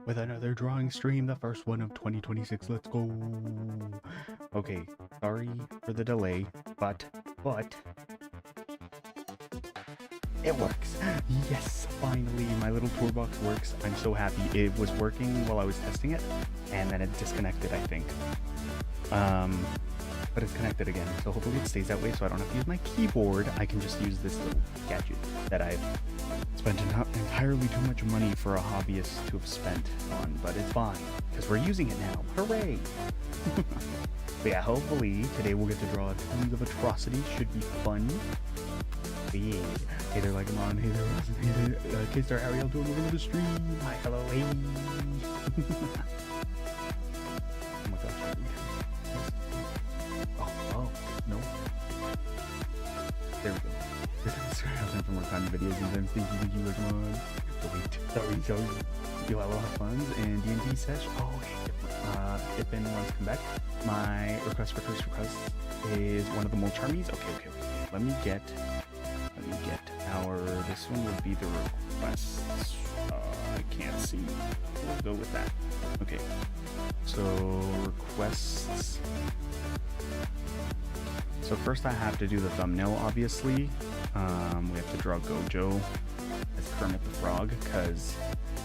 with another drawing stream, the first one of 2026. Let's go. Okay, sorry for the delay, but it works. Yes, finally, my little toolbox works. I'm so happy. It was working while I was testing it, and then it disconnected, I think. But it's connected again, so hopefully it stays that way so I don't have to use my keyboard. I can just use this little gadget that I've spent entirely too much money for a hobbyist to have spent on, but it's fine, because we're using it now. Hooray! But yeah, hopefully today we'll get to draw tons of atrocities. Should be fun. But yeah. Hey there, like I'm on. Hey there, Rosin. Hey there, K-Star, how are y'all doing? Welcome to the stream. Hi, hello, hey. Oh my gosh. Oh, no. There we go. Sorry, I have time for more content videos and then thank you, like, come on. Wait, sorry. Yo, I will have funds and D&D sesh. Oh, okay. If anyone's come back, my request is one of the mole charmies. Okay. Let me get our, this one would be the requests. I can't see. We'll go with that. Okay. So, requests. So first I have to do the thumbnail, obviously. We have to draw Gojo as Kermit the Frog, because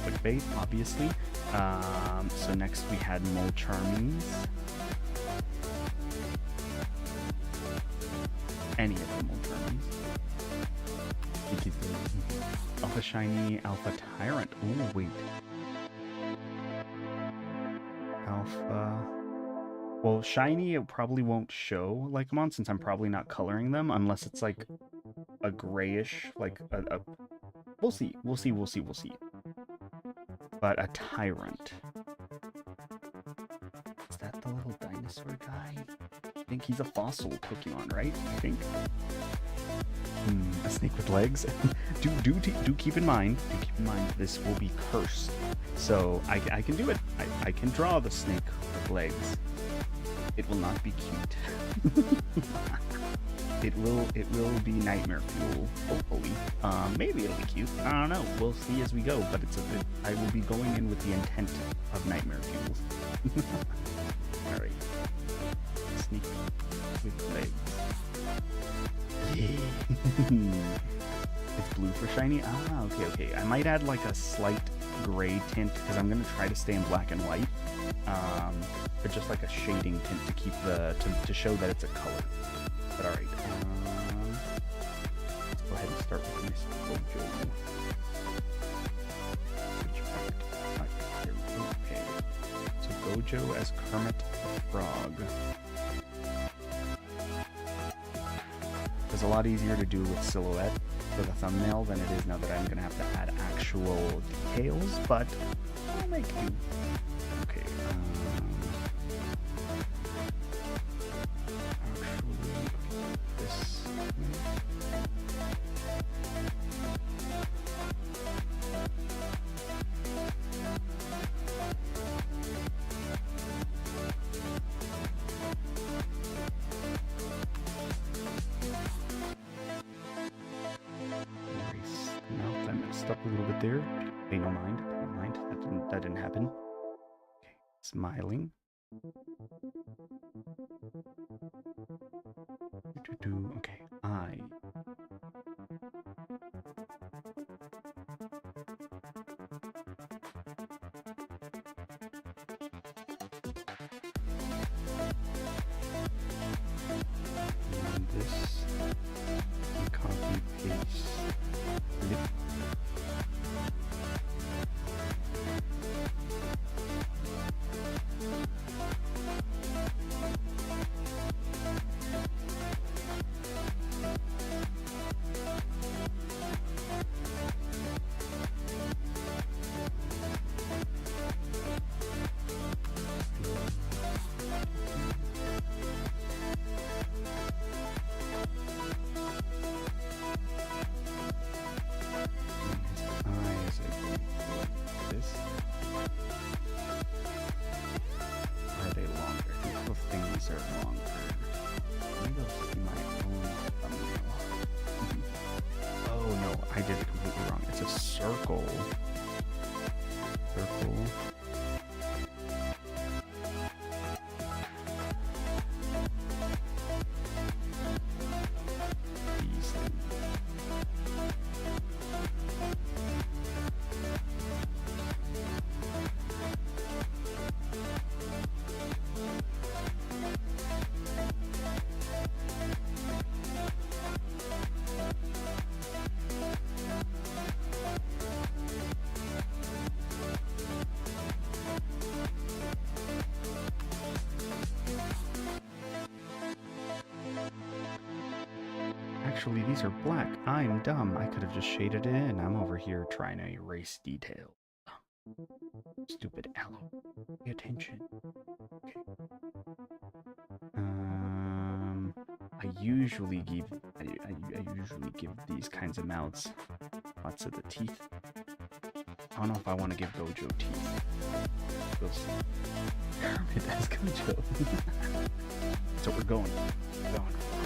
clickbait, obviously. So next we had Mole Charmies. Any of the Mole Charmies. Alpha Shiny, Alpha Tyrant. Oh, wait. Alpha... Well, Shiny, it probably won't show like I'm on, since I'm probably not coloring them, unless it's like a grayish, like a... We'll see. But a Tyrant. Is that the little dinosaur guy? I think he's a fossil Pokemon, right? I think. A snake with legs. do keep in mind. This will be cursed. So I can do it. I can draw the snake with legs. It will not be cute. It will be nightmare fuel, hopefully. Maybe it'll be cute. I don't know. We'll see as we go. But I will be going in with the intent of nightmare fuels. All right. Sneak with legs. Yeah. It's blue for shiny. Ah, okay. I might add like a slight gray tint because I'm gonna try to stay in black and white. But just like a shading tint to keep to show that it's a color. But all right. Let's go ahead and start with Miss Gojo. There we go. Okay. So Gojo as Kermit the Frog. It's a lot easier to do with silhouette for the thumbnail than it is now that I'm going to have to add actual details, but I'll make do. Okay, this. Up a little bit there. Pay no mind. That didn't happen. Okay, smiling. Okay, eye. And this, and copy paste. Lip. Actually, these are black. I'm dumb. I could have just shaded it in. I'm over here trying to erase detail. Stupid aloe. Pay attention. Okay. I usually give these kinds of mouths lots of the teeth. I don't know if I want to give Gojo teeth. We'll see. Kermit has Gojo. So we're going.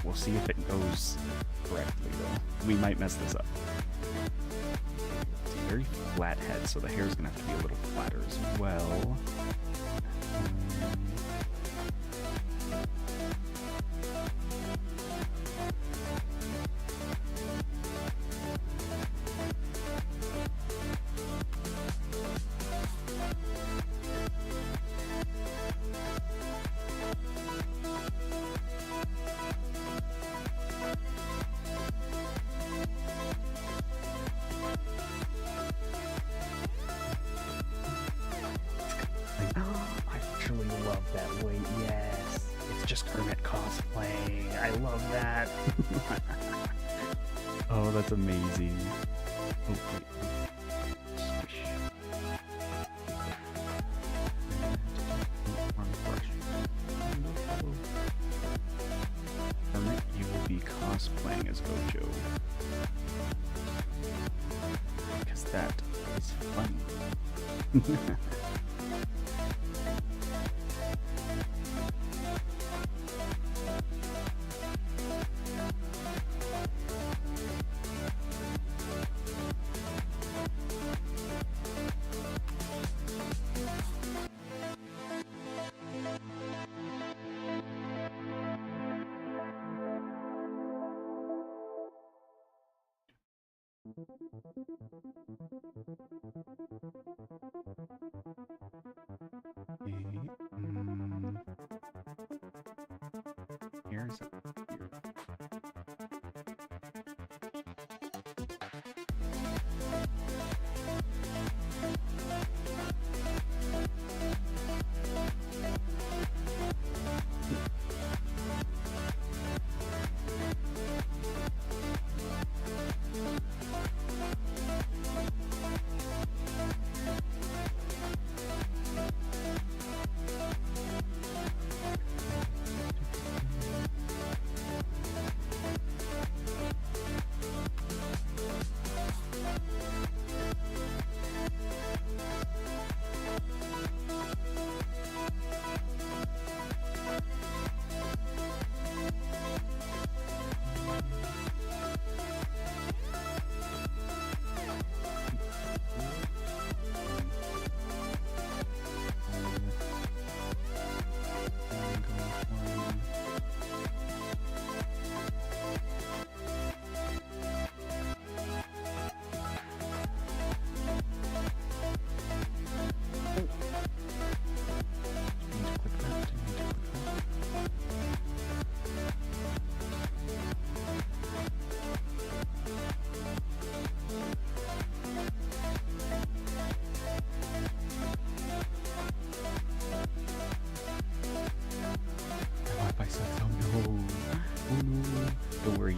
We'll see if it goes correctly, though. We might mess this up. It's a very flat head, so the hair is going to have to be a little flatter as well. Oh, that's amazing. Oh, wait. Squish. Kermit, you will be cosplaying as Gojo. Because that is funny. Here's a here.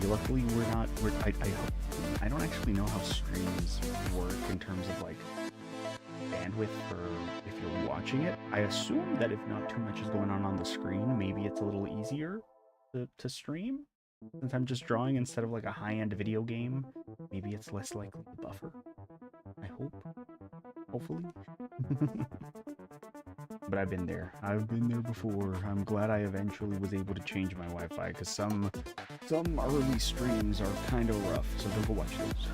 Luckily, I don't actually know how streams work in terms of like bandwidth for if you're watching it. I assume that if not too much is going on the screen, maybe it's a little easier to stream. Since I'm just drawing instead of like a high-end video game, maybe it's less likely to buffer. I hope. Hopefully. But I've been there. I've been there before. I'm glad I eventually was able to change my Wi-Fi, because some early streams are kind of rough, so don't go watch those.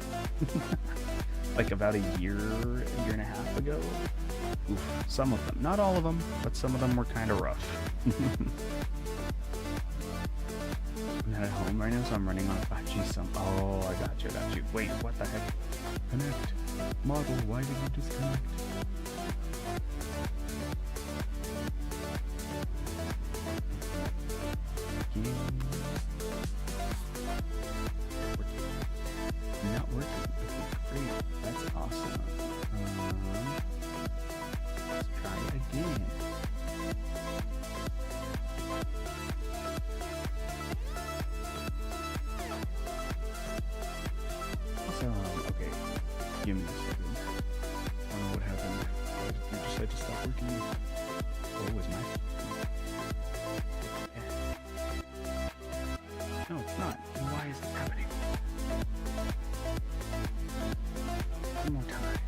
Like about a year and a half ago. Oof. Some of them. Not all of them, but some of them were kind of rough. I'm not at home right now, so I'm running on 5G some. Oh, I got you. Wait, what the heck? Connect. Model, why did you disconnect? Not working. Okay, great. That's awesome. Let's try it again. Awesome. Okay. Give me a second. I don't know what happened. Why did you decide to stop working? Oh, it was my... No, it's not. Why is this happening? One more time.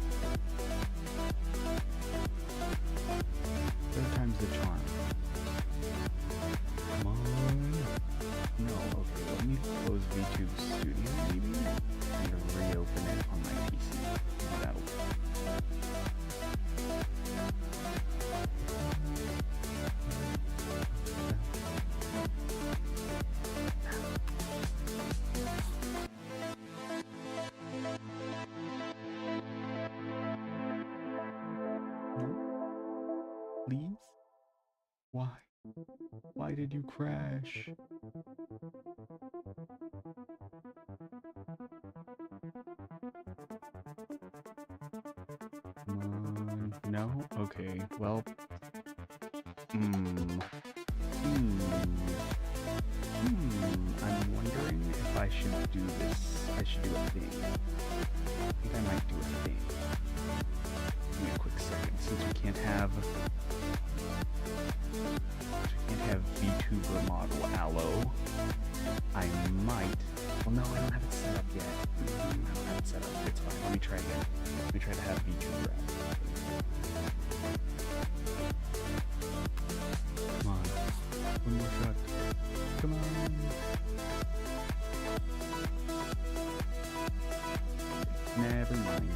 Third time's the charm. Come on. No, okay, let me close VTube Studio maybe and reopen it on my PC. That'll work. Please? Why? Why did you crash? No? Okay, well... I'm wondering if I should do this. I should do a thing. I think I might do a thing. Give me a quick second, since we can't have vtuber model Aloe. I might. Well, no, I don't have it set up yet. I don't have it set up. It's fine. Let me try again. Let me try to have vtuber Aloe. Come on. One more shot. Come on. Never mind.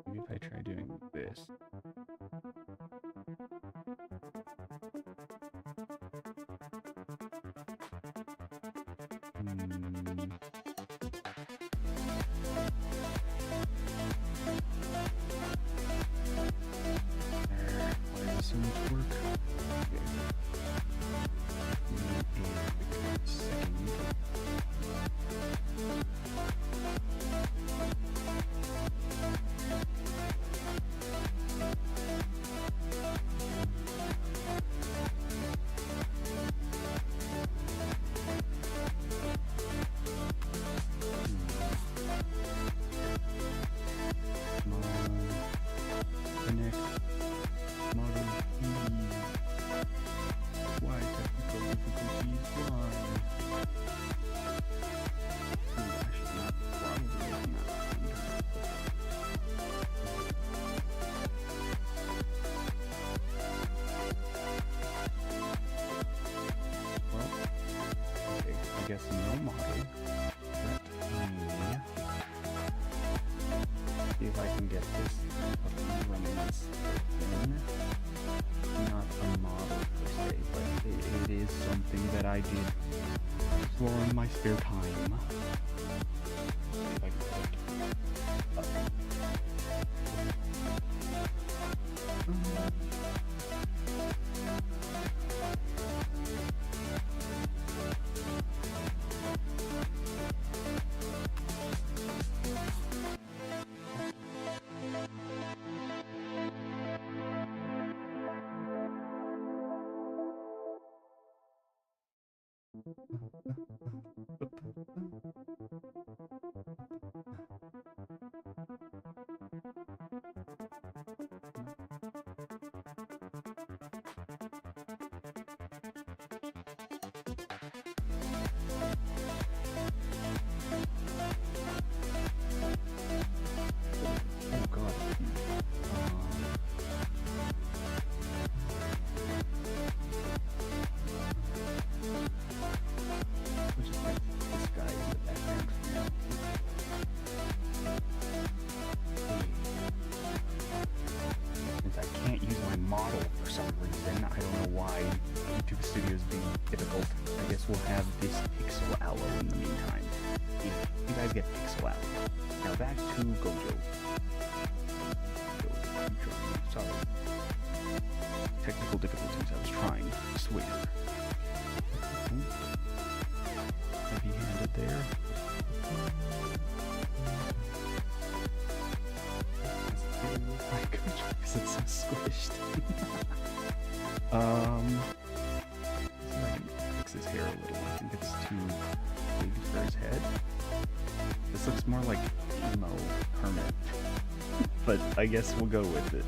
Maybe if I try doing this. Why does so much work? Okay. I guess no model. Let me see if I can get this up and running as in. Not a model per se, but it is something that I did explore in my spare time. If I can We'll have this pixel aloe in the meantime. You guys get pixel aloe. Now back to Gojo. Sorry. Technical difficulties. I was trying. Swear. Heavy-handed there. Does it look like Gojo because it's so squished? His hair a little. I think it's too big for his head. This looks more like emo hermit, but I guess we'll go with it.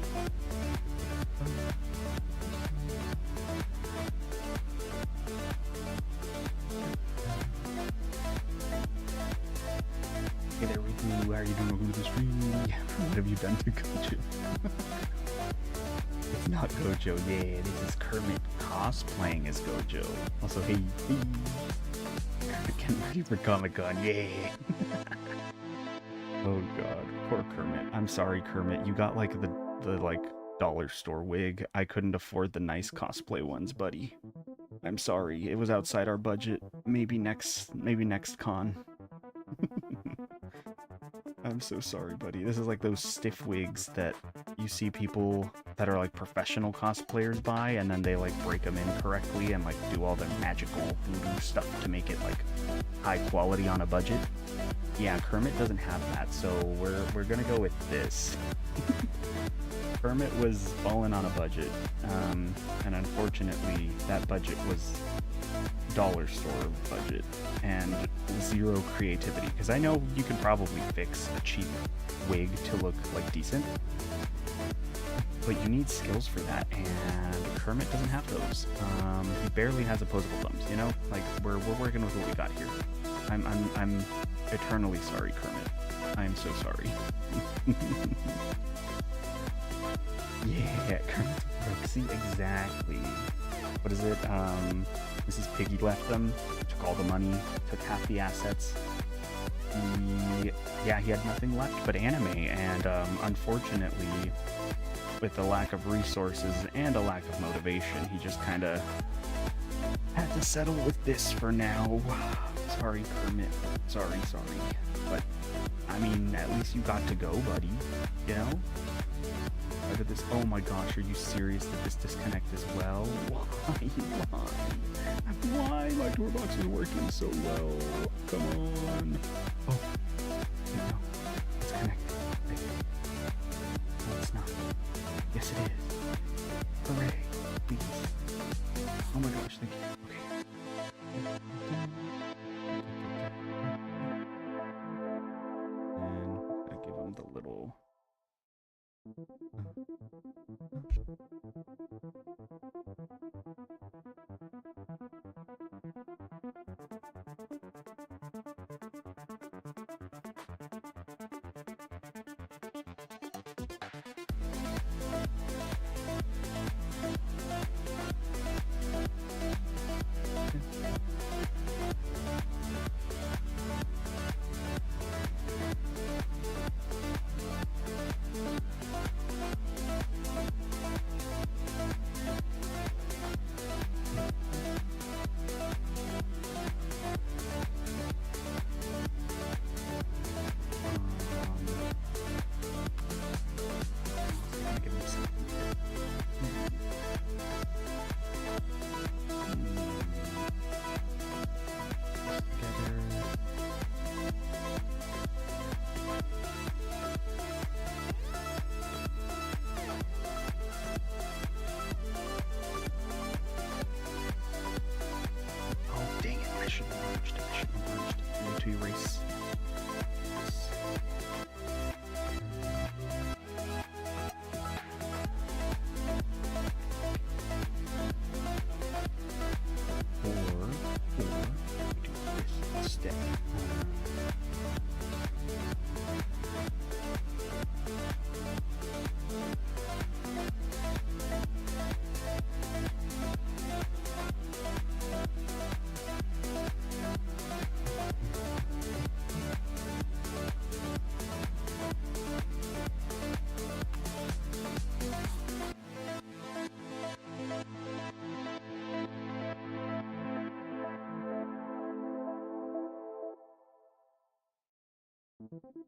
Hey there, Riku. How are you doing? Welcome to the stream. Yeah, what have you done to Gojo? It's not Gojo. Yeah, this is Kermit cosplaying as Gojo. Also, hey, getting ready for Comic-Con, yeah! Oh god, poor Kermit. I'm sorry, Kermit. You got like the like dollar store wig. I couldn't afford the nice cosplay ones, buddy. I'm sorry. It was outside our budget. Maybe next con. I'm so sorry, buddy. This is like those stiff wigs that you see people that are like professional cosplayers buy, and then they like break them in correctly and like do all the magical voodoo stuff to make it like high quality on a budget. Yeah, Kermit doesn't have that, so we're gonna go with this. Kermit was all in on a budget, and unfortunately that budget was dollar store budget and zero creativity, because I know you can probably fix a cheap wig to look like decent, but you need skills for that, and Kermit doesn't have those. He barely has opposable thumbs, you know? Like, we're working with what we got here. I'm eternally sorry, Kermit. I am so sorry. Yeah, Kermit's broke. See, exactly. What is it? Mrs. Piggy left them, took all the money, took half the assets. Yeah, he had nothing left but anime, and unfortunately, with the lack of resources and a lack of motivation, he just kind of had to settle with this for now. Sorry, Kermit. Sorry. But, I mean, at least you got to go, buddy. You know? Look at this. Oh my gosh, are you serious? Did this disconnect as well? Why? My door box is working so well. Come on. Oh. No. It's connected. No, it's not. Yes, it is. Hooray. Please. Oh my gosh, thank you. Okay. And I give him the little...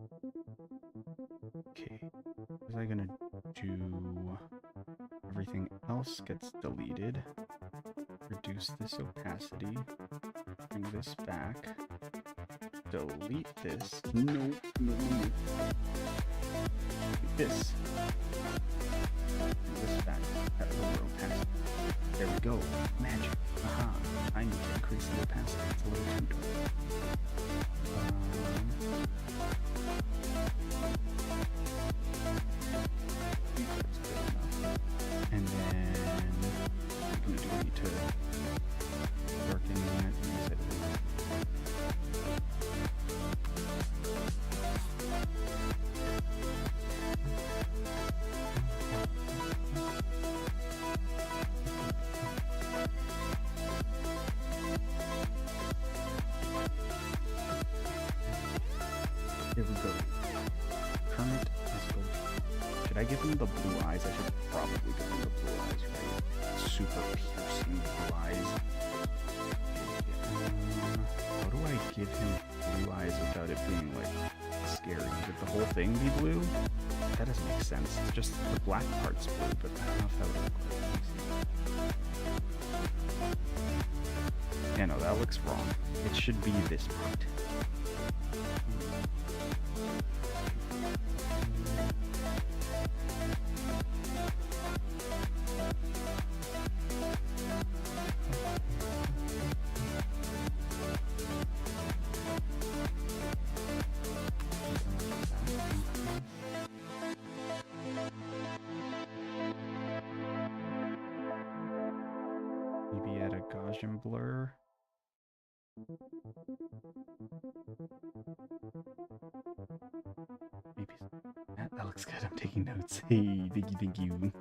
Okay, what was I gonna do? Everything else gets deleted. Reduce this opacity. Bring this back. Delete this. No. Delete this. Bring this back. That lower opacity. There we go. Magic. Aha. I need to increase the opacity. It's a little too dark. And then I'm going to do need to darken that. Here we go. Kermit is good. Should I give him the blue eyes? I should probably give him the blue eyes, right? Super piercing blue eyes. How do I give him blue eyes without it being, like, scary? Would the whole thing be blue? That doesn't make sense. It's just the black part's blue, but I don't know if that would look like. Yeah, no, that looks wrong. It should be this part. Maybe add a Gaussian blur. Maybe that looks good. I'm taking notes. Hey, thank you.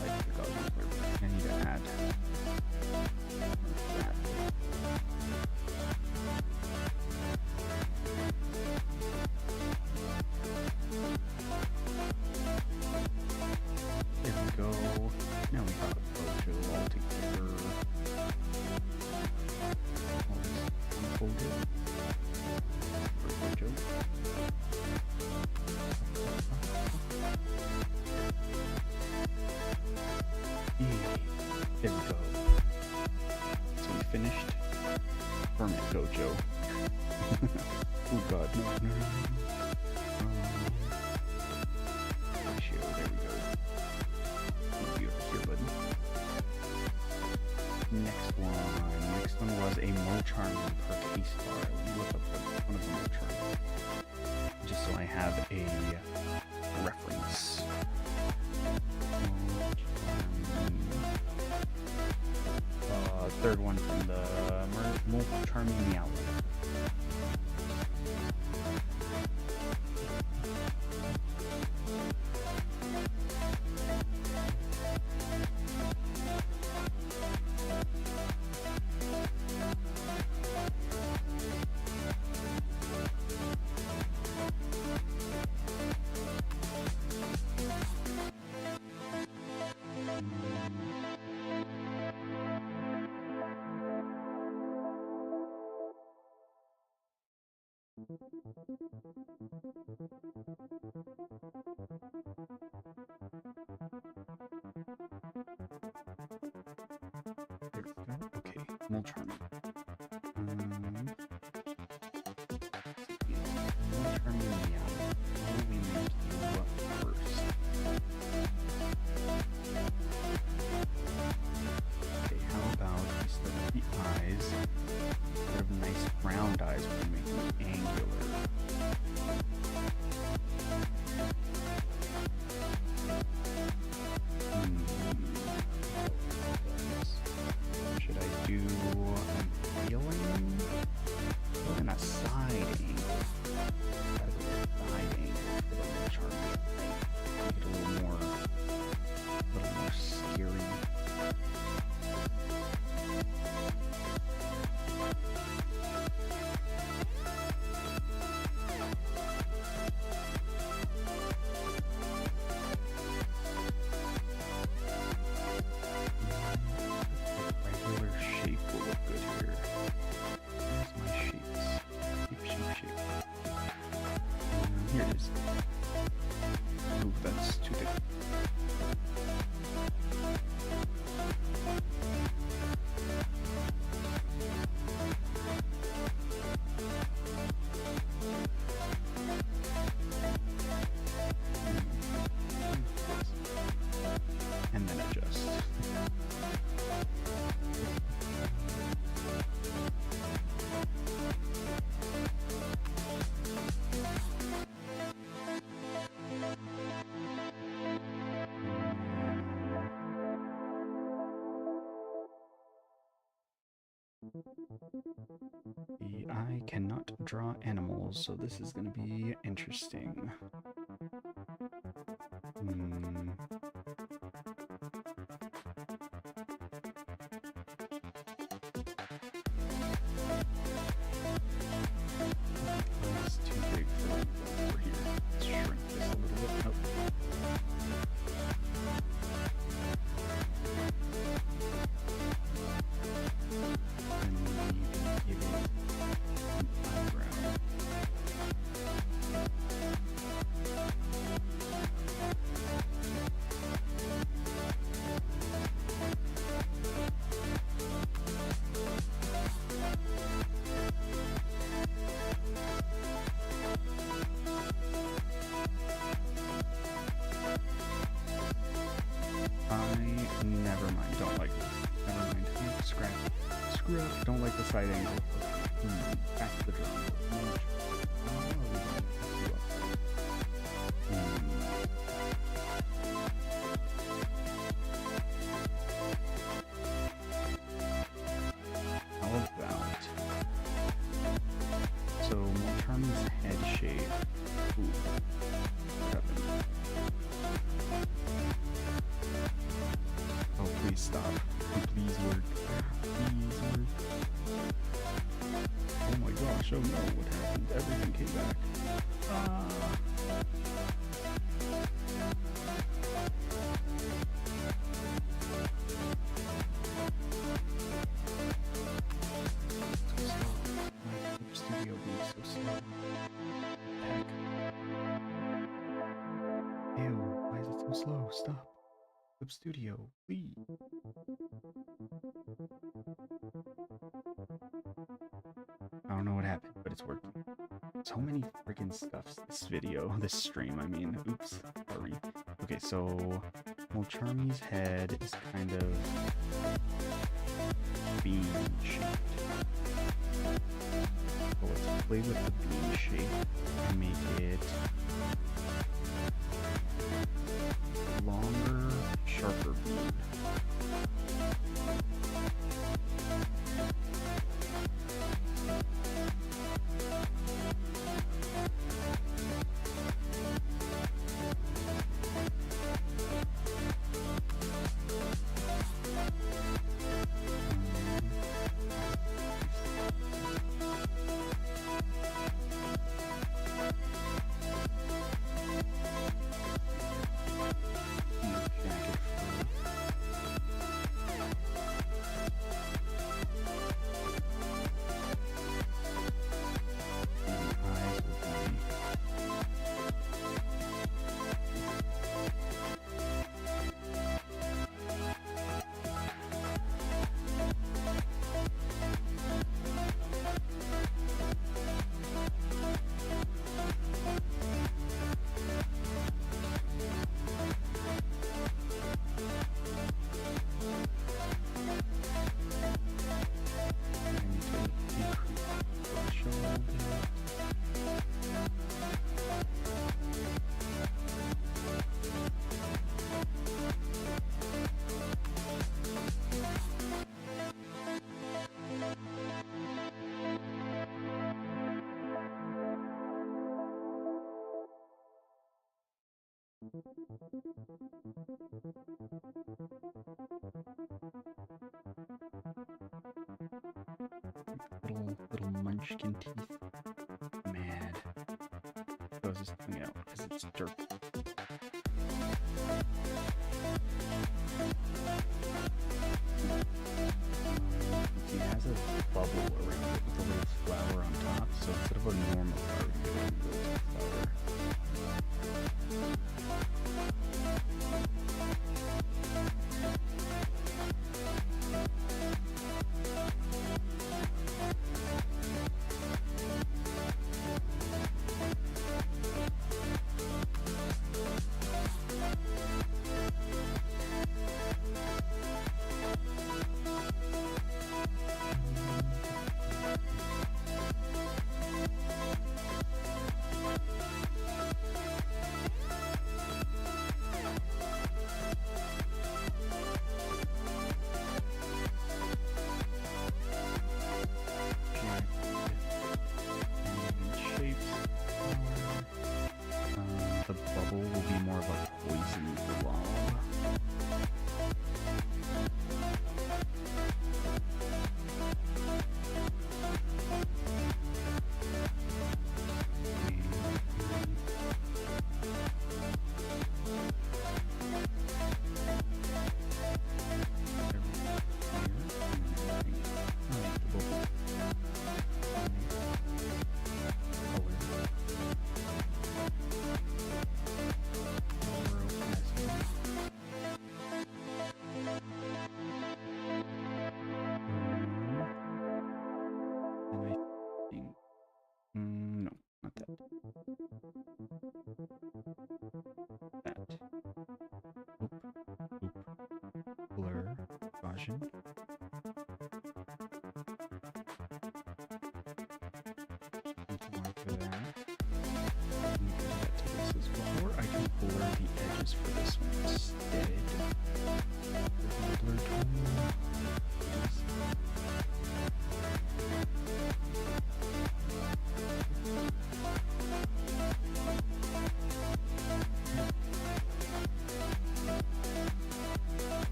Like the Gaussian blur, but I need to add that. There we go. Now we got Gojo all together. Unfold it. For Gojo. There we go. So we finished. Permit Gojo. Oh god, no. Ratio, there we go. Be over here, buddy. Next one was a more charming per case bar. Let me look up one of the more charming. Just so I have a reference. Third one from the more charming meow. There we go. Okay, more charming. More charming meow. How do we make you up first? Okay, how about we start with the eyes? Sort of nice round eyes, we can make them angular. Should I do unveiling? And a side angle. is. Ooh, that's too thick. And then adjust. I cannot draw animals, so this is going to be interesting. It's too big for here. Let's shrink this a little bit. Nope. Never mind, don't like this. Never mind. Scrap. Scrap. Don't like the side angle. Back to the drawing board. How about... So, Molcharmi's head shape. Ooh. Oh, please stop. Please work. Please work. Oh my gosh, oh no, what happened? Everything came back. So slow. My studio moves so slow. Heck. Ew, why is it so slow? Stop. Studio, please. I don't know what happened, but it's working. So many freaking stuffs this video, this stream, I mean. Oops, sorry. Okay, so Molcharmi's head is kind of bean shaped. So let's play with the bean shape and make it longer, sharper beam. Little munchkin teeth. Mad. Those is coming out because it's dirt. He has a bubble around it with a little flower on top, so instead of a normal flower, you get a little flower. massaging. Like that. We can do that to this as well. Or I can blur the edges for this one instead. With the blur tool.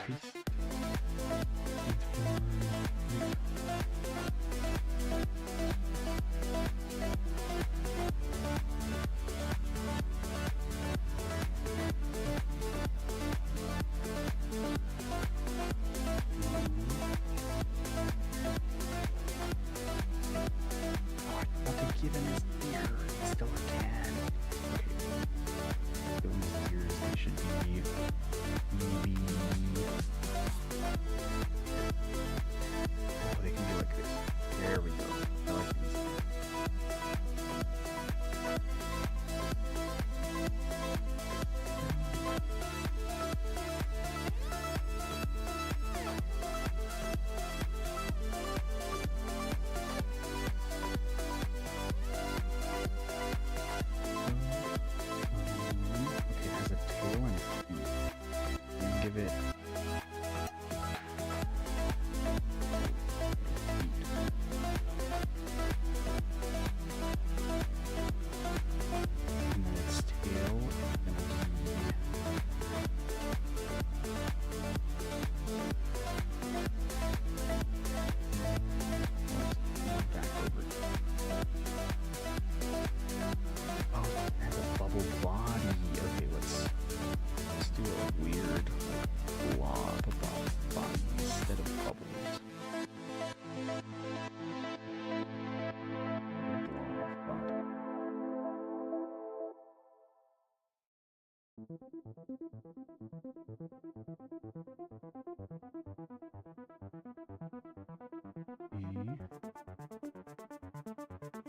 Yes.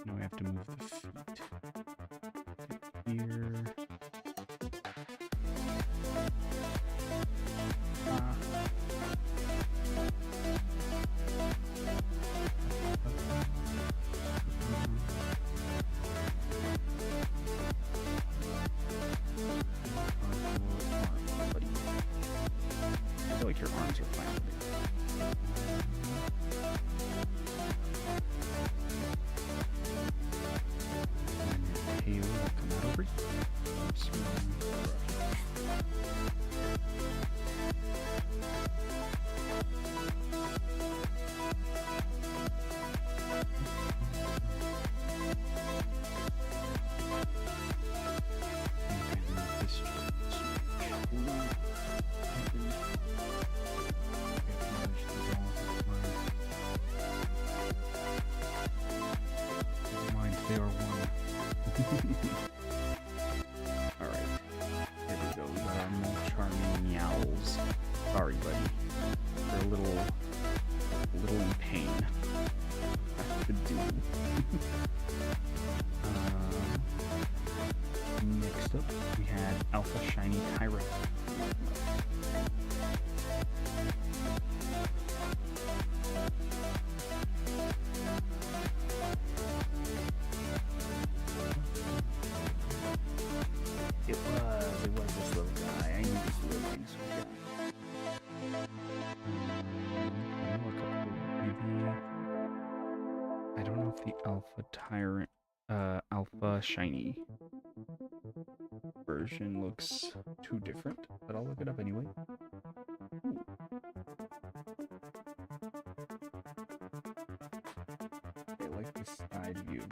Now we have to move the feet. Here. I feel like your arms are fine with it. And your tail will come out over here. Sorry, buddy. You're a little in pain. That could do. Next up, we had Alpha Shiny Tyrant. It was this little guy. I knew this little things would go. I don't know if the Alpha Tyrant, Alpha Shiny version looks too different, but I'll look it up anyway. Ooh. I like this side view.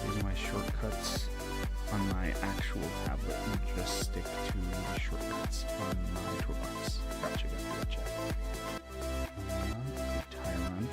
Using my shortcuts on my actual tablet and just stick to the shortcuts on my toolbox. Gotcha. Tyrant.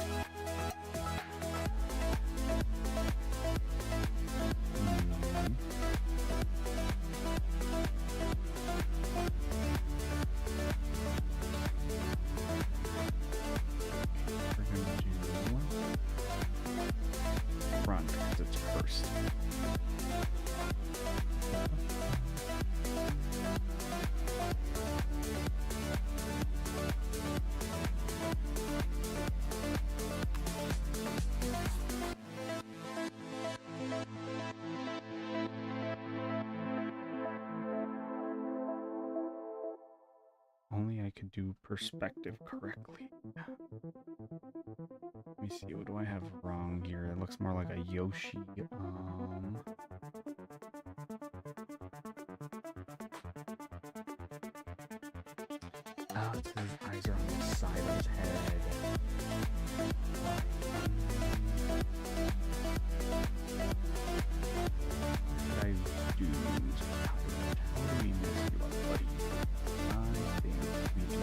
Only I could do perspective correctly. Let me see, what do I have wrong here? It looks more like a Yoshi. Oh, it's his eyes are on the side of his head. What did I do? How do we mess you up, buddy? I think we do.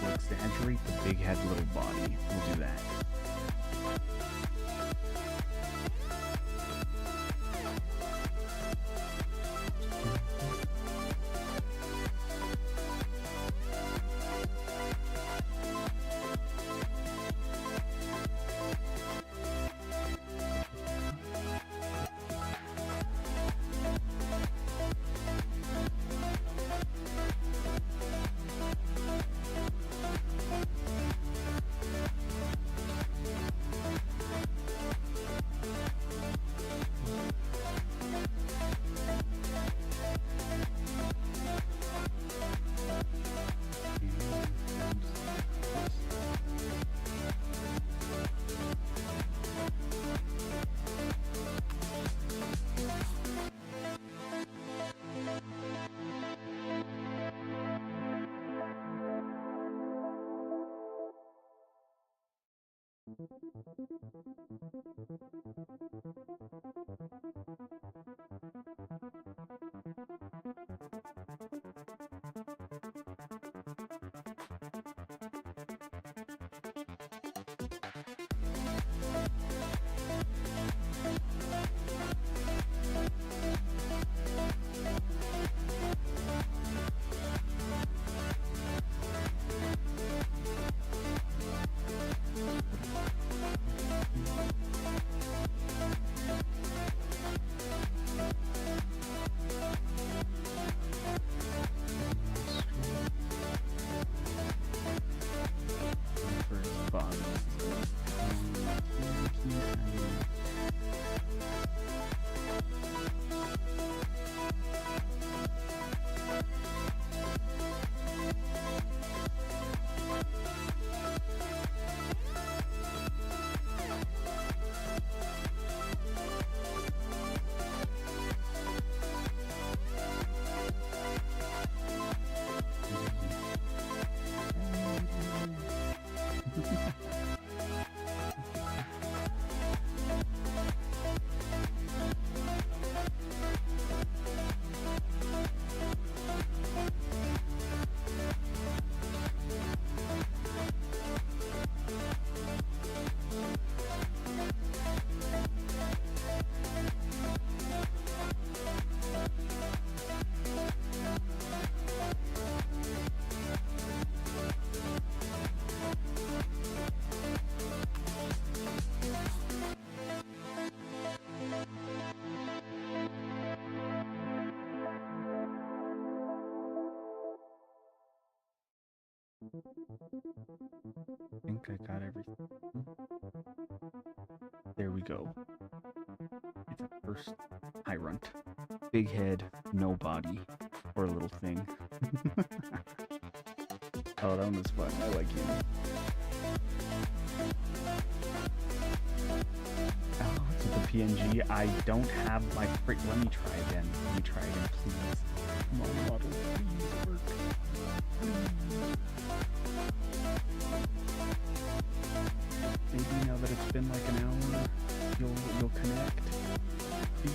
We'll exaggerate the big head, little body. We'll do that. think I got everything. There we go. It's a first tyrant. Big head, no body, or a little thing. Oh, that one was fun. I like him. Oh, it's the PNG. I don't have my frick. Let me try again. Let me try again, please. Come on, model, please work. Maybe now that it's been like an hour, you'll connect. Please.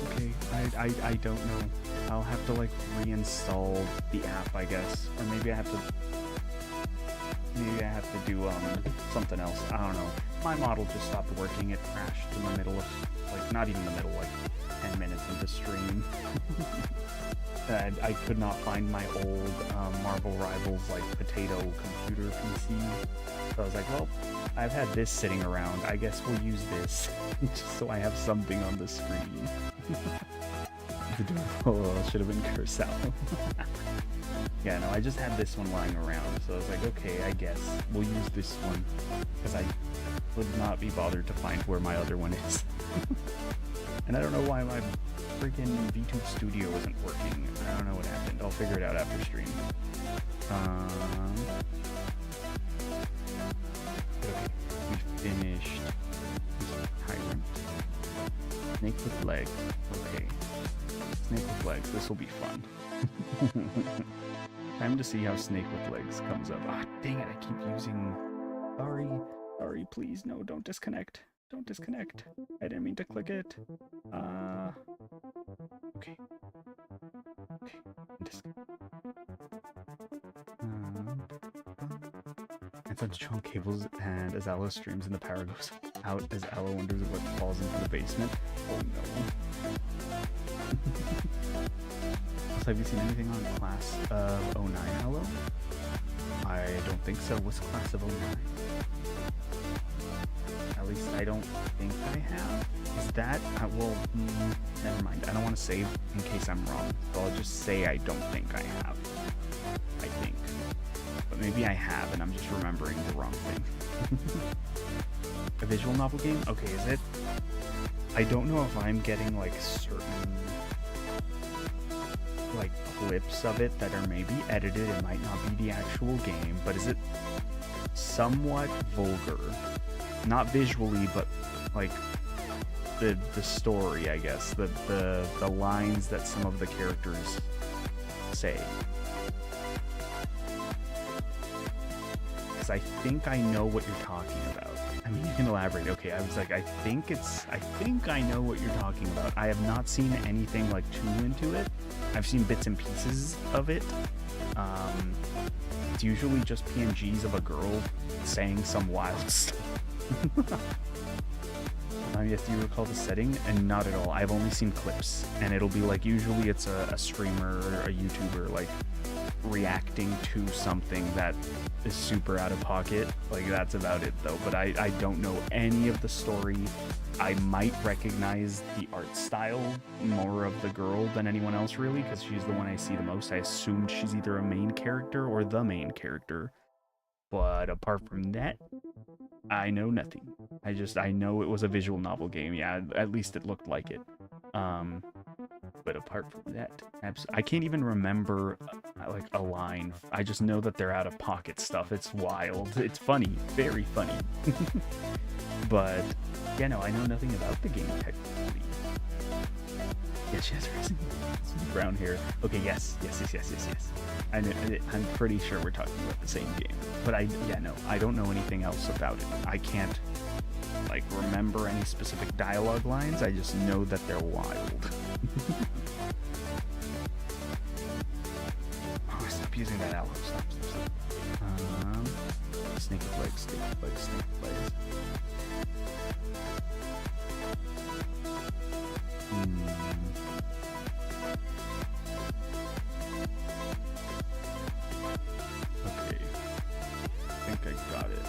Okay, I don't know. I'll have to like reinstall the app, I guess, or maybe I have to do something else. I don't know. My model just stopped working. It crashed in the middle of, like, not even the middle, like 10 minutes into stream. And I could not find my old Marvel Rivals like potato computer PC. So I was like, well, I've had this sitting around. I guess we'll use this just so I have something on the screen. Oh, should have been cursed out. Yeah, no, I just had this one lying around, so I was like, okay, I guess we'll use this one, because I would not be bothered to find where my other one is. And I don't know why my freaking VTube Studio isn't working. I don't know what happened. I'll figure it out after stream. Okay, we finished Tyrant. Snake with legs. Okay. Snake with legs. This will be fun. Time to see how Snake with Legs comes up. Ah, dang it, I keep using... Sorry, please, no, don't disconnect. Don't disconnect. I didn't mean to click it. Okay. Okay, disconnect. And since John cables and as Aloe streams and the power goes out as Aloe wonders what falls into the basement. Oh no. Have you seen anything on Class of 09, Aloe? I don't think so. What's Class of 09? At least I don't think I have. Is that... well, never mind. I don't want to save in case I'm wrong. So I'll just say I don't think I have. I think. But maybe I have and I'm just remembering the wrong thing. A visual novel game? Okay, is it? I don't know if I'm getting like certain... like clips of it that are maybe edited. It might not be the actual game, but is it somewhat vulgar? Not visually, but like the story, I guess, the lines that some of the characters say. Because I think I know what you're talking about. I mean, you can elaborate. Okay, I was like, I think I know what you're talking about. I have not seen anything like too into it. I've seen bits and pieces of it. It's usually just PNGs of a girl saying some wild stuff. Yes, do you recall the setting? And not at all. I've only seen clips, and it'll be like, usually it's a streamer or a YouTuber like reacting to something that is super out of pocket. Like, that's about it though. But I don't know any of the story. I might recognize the art style more of the girl than anyone else, really, because she's the one I see the most. I assumed she's either a main character or the main character. But apart from that, I know nothing. I know it was a visual novel game. Yeah, at least it looked like it. But apart from that, I can't even remember like a line. I just know that they're out of pocket stuff. It's wild. It's funny, very funny. But yeah, no, I know nothing about the game technically. Yeah, she has brown hair. Okay, yes. I'm pretty sure we're talking about the same game. But I don't know anything else about it. I can't like remember any specific dialogue lines. I just know that they're wild. Oh, stop using that aloe. Stop. Snake legs. Okay. I think I got it.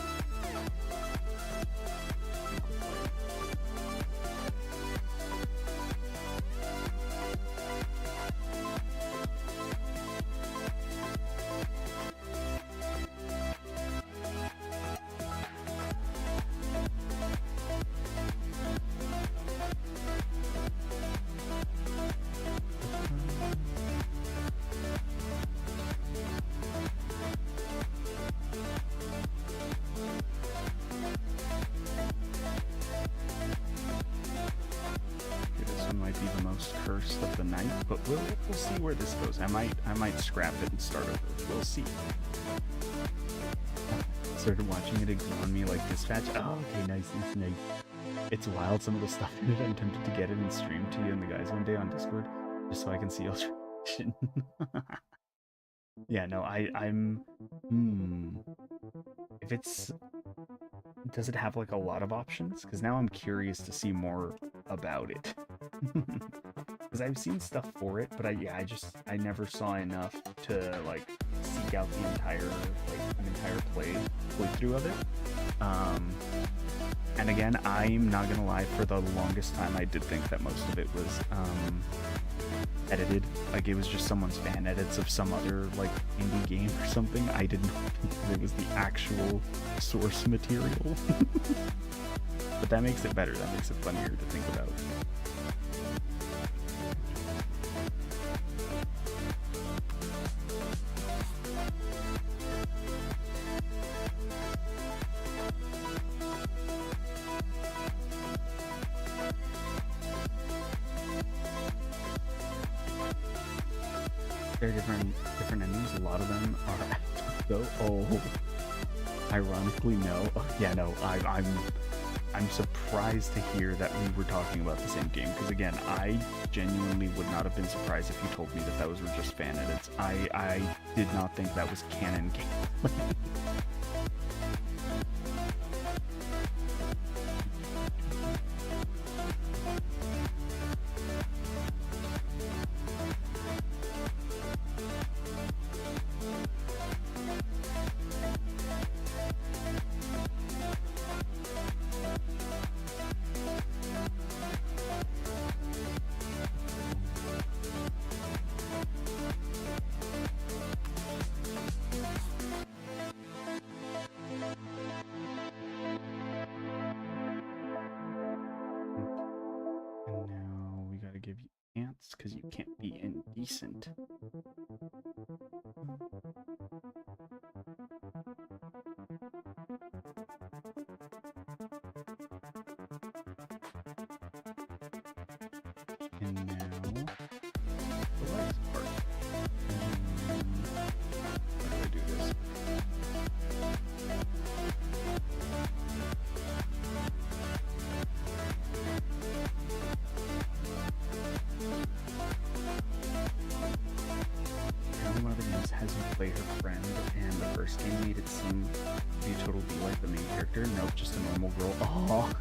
cursed of the night, but we'll see where this goes. I might scrap it and start over. We'll see. Started watching it ignore me like Dispatch. Oh, okay, nice. It's wild, some of the stuff in it. I'm tempted to get it and stream to you and the guys one day on Discord, just so I can see your reaction. Yeah, no, I'm. If it's. Does it have like a lot of options? Because now I'm curious to see more about it. Because I've seen stuff for it, but I never saw enough to like seek out the entire playthrough of it. And again, I'm not gonna lie, for the longest time I did think that most of it was edited. Like it was just someone's fan edits of some other like indie game or something. I didn't think it was the actual source material. But that makes it better. That makes it funnier to think about. There are different endings. A lot of them are so ironically no. Yeah, no. I'm surprised to hear that we were talking about the same game, because again, I genuinely would not have been surprised if you told me that those were just fan edits. I did not think that was canon game. Give you ants because you can't be indecent. And now the last part. How do I do this? One of the games has you play her friend, and the first game made it seem to be totally like the main character. Nope, just a normal girl. Oh.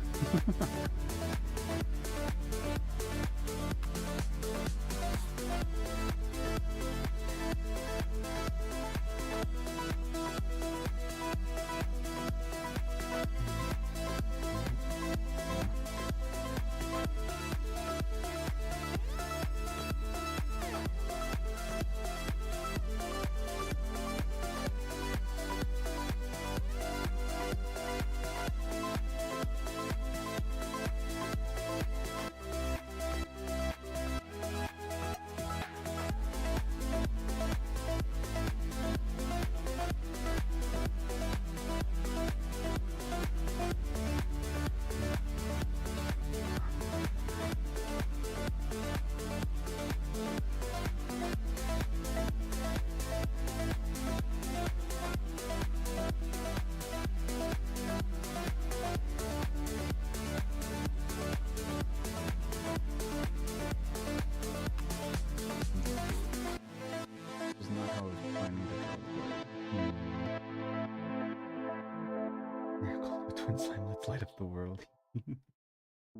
Slime, let's light up the world.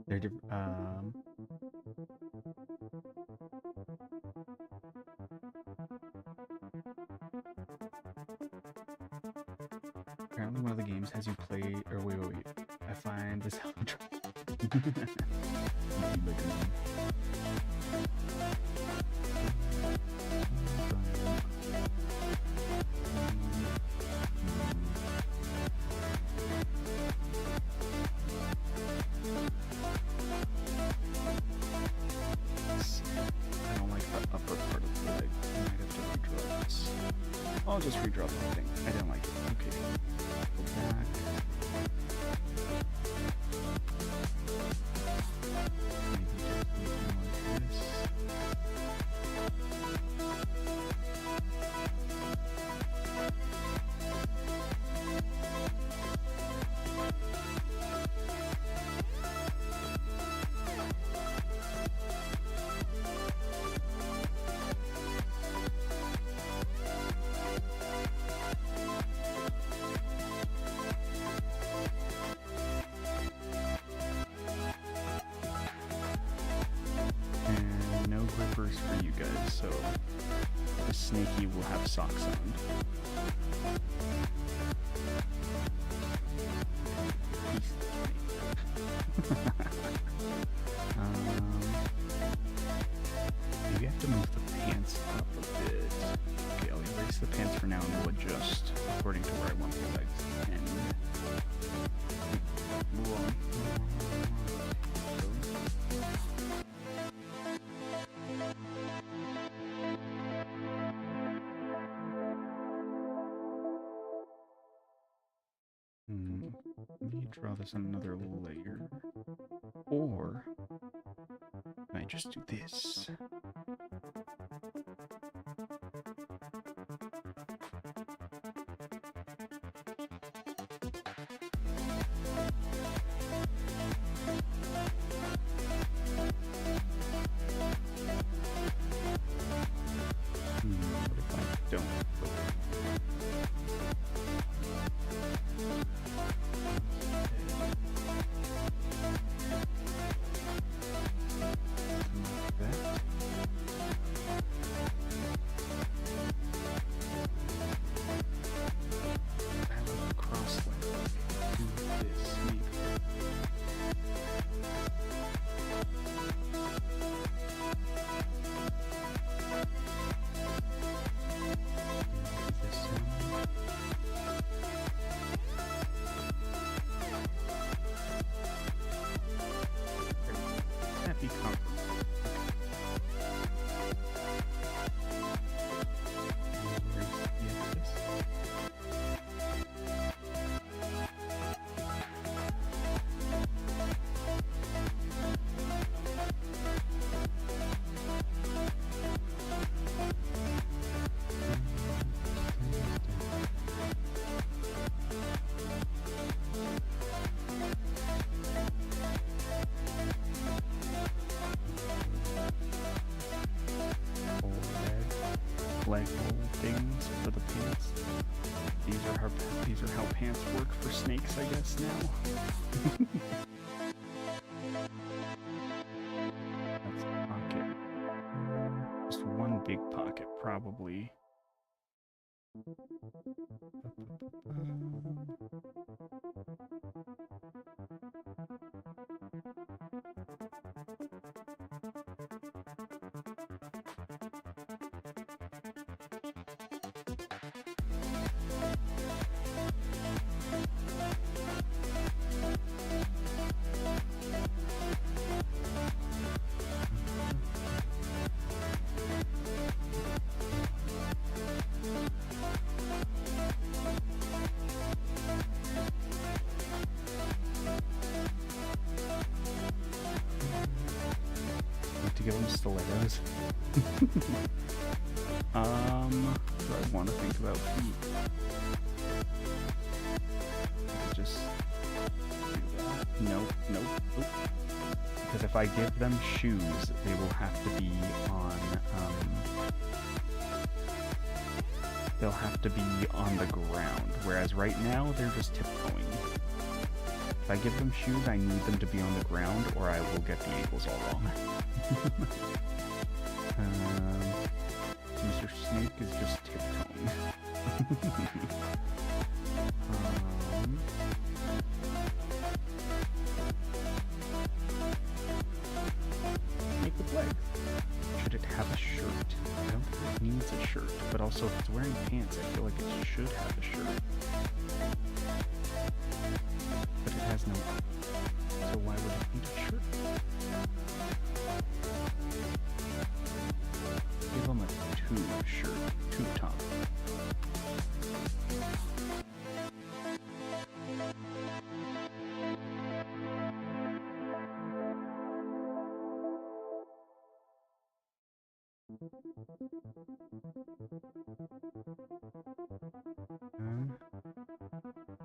They're different. Apparently, one of the games has you play. Or wait. I find this. I'll just redraw the thing. I didn't like it. Okay. Go back. Maybe just like this. worse for you guys, so the snaky will have socks on. Maybe I have to move the pants up a bit. Okay, I'll erase the pants for now and we'll adjust according to where I want the legs to end. Move on. Let me draw this on another layer. Or can I just do this? What if I don't? Flagpole things for the pants. These are how pants work for snakes, I guess now. That's a pocket. Just one big pocket, probably. To give them stilettos. Do I want to think about feet? Just do that. Nope. Because if I give them shoes, they will have to be on. They'll have to be on the ground. Whereas right now they're just tiptoeing. If I give them shoes, I need them to be on the ground, or I will get the ankles all wrong. Mr. Snake is just tiptoeing. Make the legs. Should it have a shirt? I don't think it needs a shirt, but also if it's wearing pants, I feel like it should have a shirt. But it has no. So why would it need a shirt? Give them a tube shirt, tube top.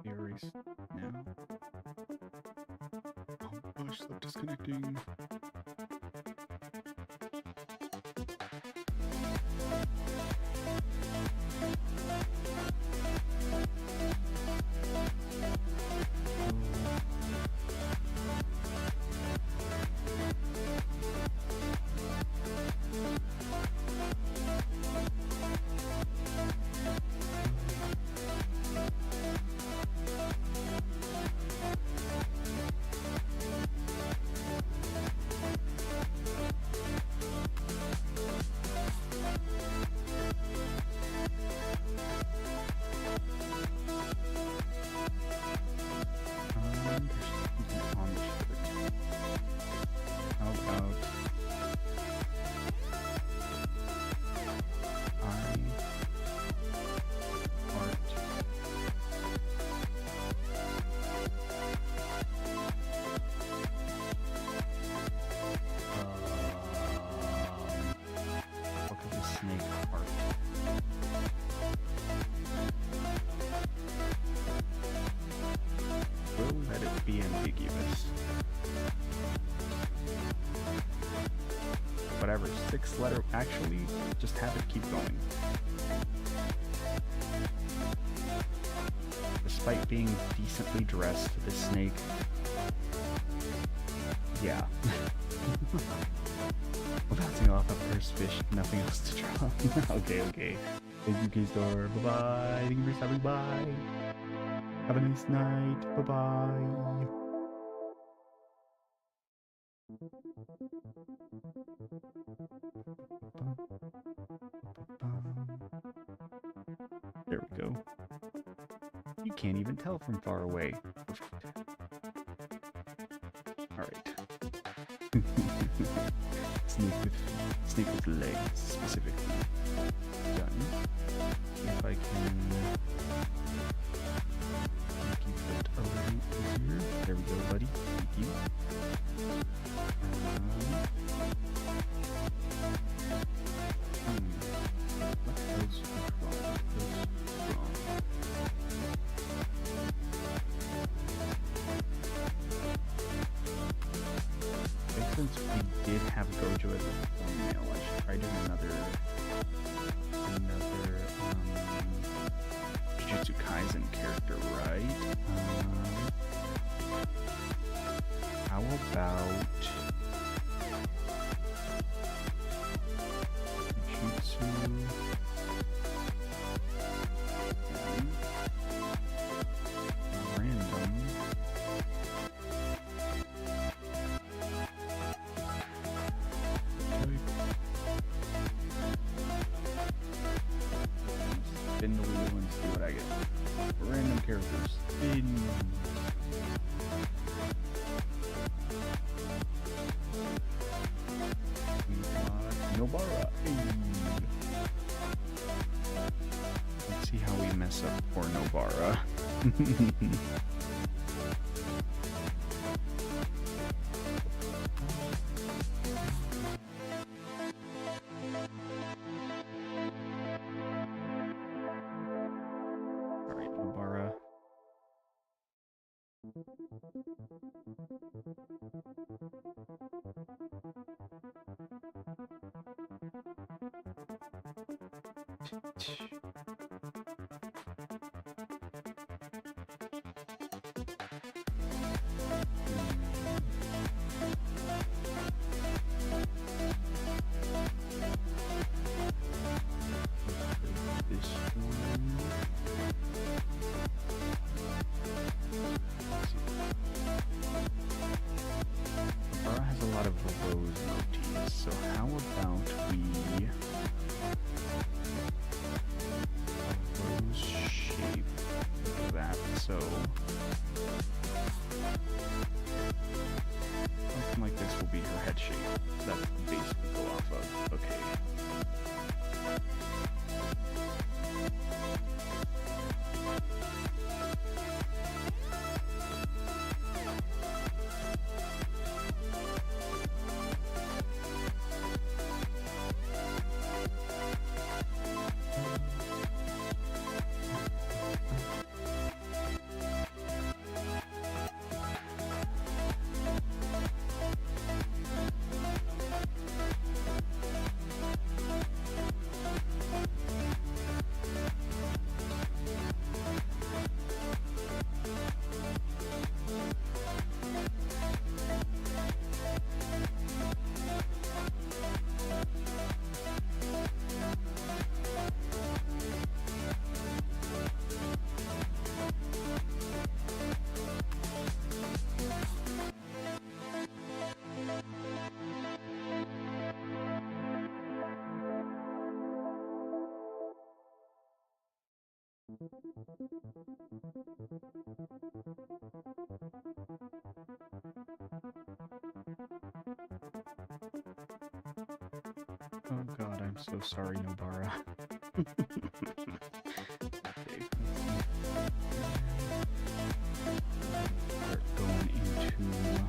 Erase now. Oh gosh, stop disconnecting. snake heart. We'll let it be ambiguous. Whatever, 6 letter, actually, just have it keep going. Despite being decently dressed, this snake, yeah. We're bouncing off a first fish, nothing else to draw. Okay. Thank you, K-Star. Bye-bye. Thank you for stopping by. Have a nice night. Bye-bye. There we go. You can't even tell from far away. Alright. Snake with legs, specifically. Done. If I can keep it a little easier. There we go, buddy. Thank you. What else is wrong? Since we did have Gojo as a female, I should try doing another Jujutsu Kaisen character, right? How about Jujutsu? Random. Spin the wheel and see what I get. Random characters. Spin. Nobara. Let's see how we mess up for Nobara. Oh god, I'm so sorry, Nobara. Okay. Start going into her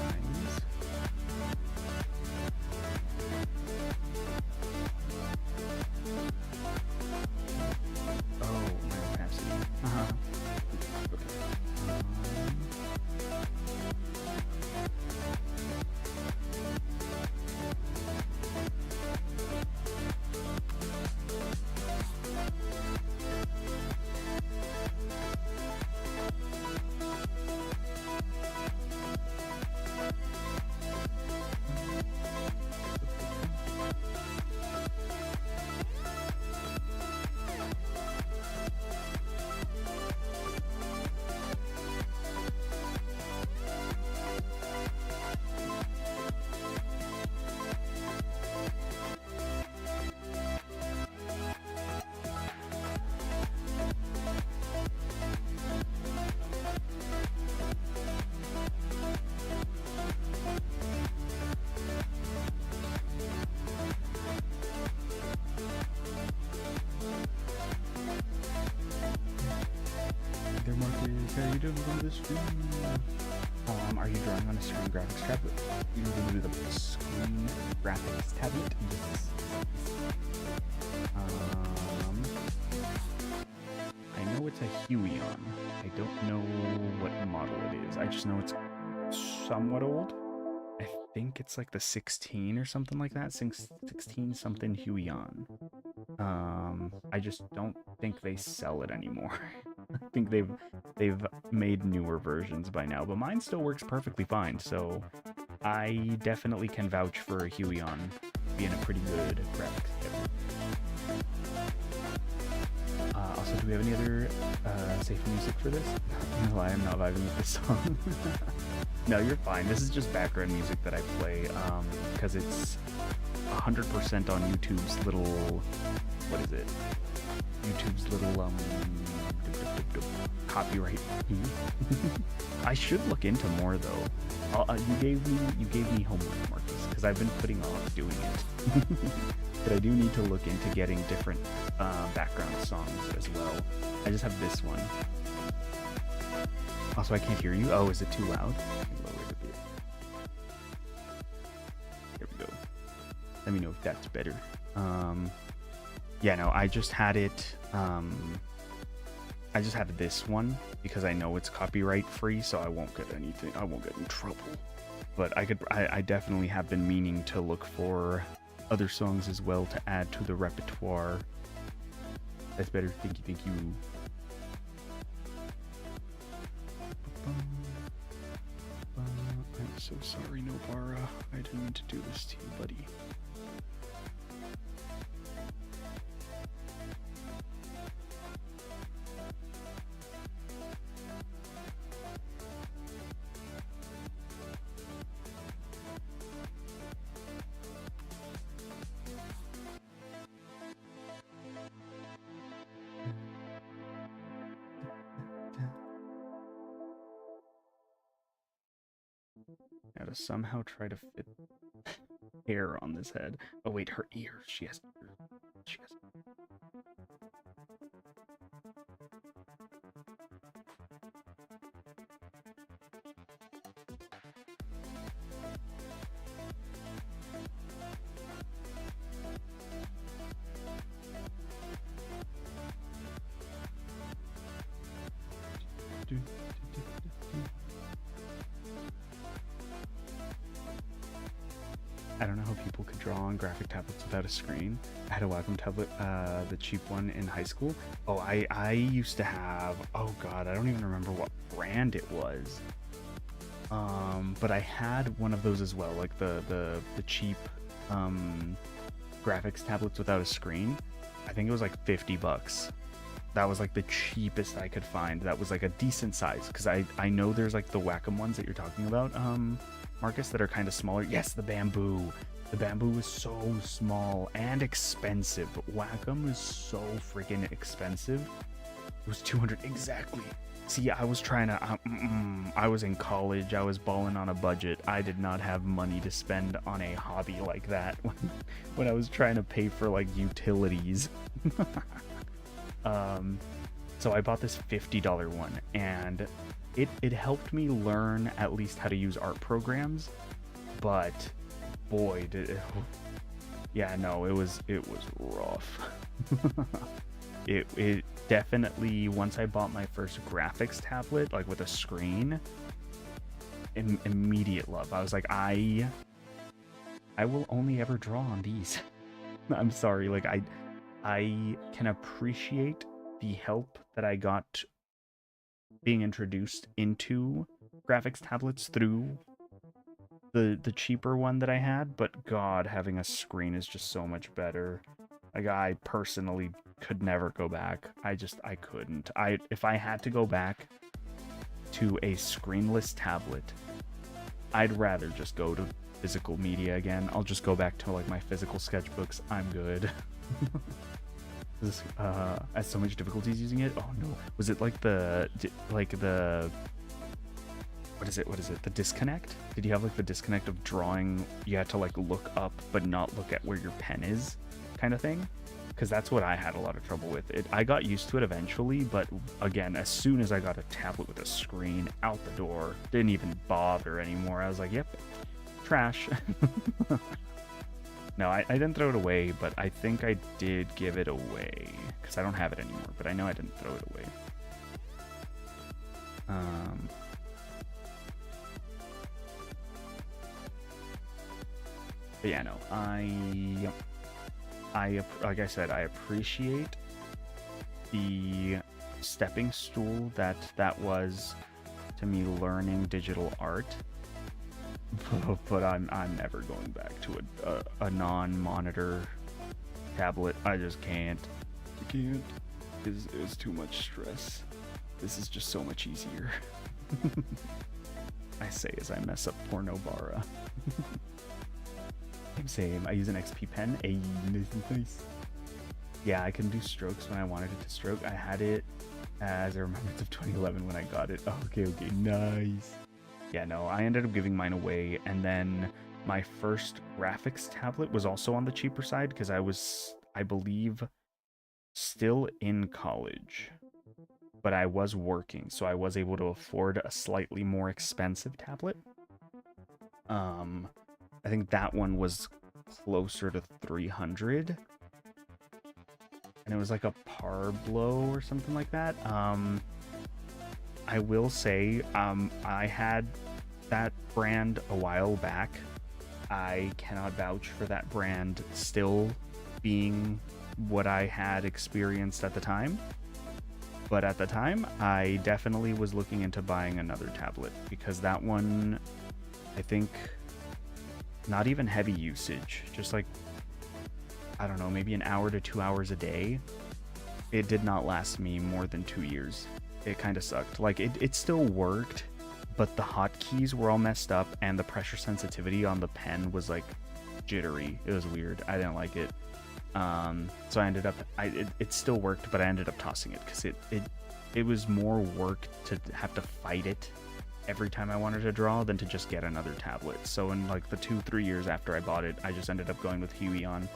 eyes. don't go to the screen. Are you drawing on a screen graphics tablet? You're going to do the screen graphics tablet? Yes. I know it's a Huion. I don't know what model it is. I just know it's somewhat old. I think it's like the 16 or something like that. 16 something Huion. I just don't think they sell it anymore. I think they've made newer versions by now, but mine still works perfectly fine. So I definitely can vouch for a Huion being a pretty good graphics tablet. Also, do we have any other safe music for this? No, I am not vibing with this song. No, you're fine. This is just background music that I play because it's 100% on YouTube's little, what is it? YouTube's little copyright. I should look into more though. You gave me homework, Marcus, because I've been putting off doing it. But I do need to look into getting different background songs as well. I just have this one. Also, I can't hear you. Oh, is it too loud? Lower it a bit. There we go. Let me know if that's better. Yeah, no, I just had it. I just had this one because I know it's copyright free, so I won't get anything. I won't get in trouble. But I definitely have been meaning to look for other songs as well to add to the repertoire. That's better. Thank you. I'm so sorry, Nobara. I didn't mean to do this to you, buddy. Now to somehow try to fit hair on this head. Oh wait, her ears. She has ears. She has. I don't know how people could draw on graphic tablets without a screen. I had a Wacom tablet, the cheap one in high school. Oh, I used to have, oh god, I don't even remember what brand it was. But I had one of those as well, like the cheap graphics tablets without a screen. I think it was like $50. That was like the cheapest I could find. That was like a decent size, because I know there's like the Wacom ones that you're talking about, Marcus, that are kind of smaller. Yes, the bamboo. The bamboo was so small and expensive. Wacom was so freaking expensive. It was 200 exactly. See, I was trying to. I was in college. I was balling on a budget. I did not have money to spend on a hobby like that when I was trying to pay for like utilities. So I bought this $50 one, and it helped me learn at least how to use art programs, but boy did it, yeah, no, it was rough. it definitely, once I bought my first graphics tablet, like with a screen, immediate love. I was like, I will only ever draw on these. I'm sorry, like I can appreciate the help that I got being introduced into graphics tablets through the cheaper one that I had, but god, having a screen is just so much better. Like, I personally could never go back. I couldn't. If I had to go back to a screenless tablet, I'd rather just go to physical media again. I'll just go back to like my physical sketchbooks. I'm good. This has so much difficulties using it. Oh no, was it like the what is it, the disconnect? Did you have like the disconnect of drawing, you had to like look up but not look at where your pen is kind of thing? because that's what I had a lot of trouble with. I got used to it eventually, but again, as soon as I got a tablet with a screen, out the door, didn't even bother anymore. I was like, yep, trash. No, I didn't throw it away, but I think I did give it away because I don't have it anymore, but I know I didn't throw it away. But yeah, no, like I said, I appreciate the stepping stool that was to me learning digital art, but I'm never going back to a non-monitor tablet. I just can't. I can't. It was too much stress. This is just so much easier. I say as I mess up Pornobara. Same. I use an XP pen. Hey, nice. Yeah, I can do strokes when I wanted it to stroke. I had it as a remembrance of 2011 when I got it. Okay, nice. Yeah, no, I ended up giving mine away, and then my first graphics tablet was also on the cheaper side because I was, I believe, still in college, but I was working, so I was able to afford a slightly more expensive tablet. I think that one was closer to 300, and it was like a Parblo or something like that. I will say, I had that brand a while back. I cannot vouch for that brand still being what I had experienced at the time. But at the time, I definitely was looking into buying another tablet because that one, I think, not even heavy usage, just like, I don't know, maybe an hour to 2 hours a day. It did not last me more than 2 years. It kind of sucked. Like, it still worked, but the hotkeys were all messed up, and the pressure sensitivity on the pen was, like, jittery. It was weird. I didn't like it. So I ended up, it still worked, but I ended up tossing it, because it was more work to have to fight it every time I wanted to draw than to just get another tablet. So in, like, the 2-3 years after I bought it, I just ended up going with Huion.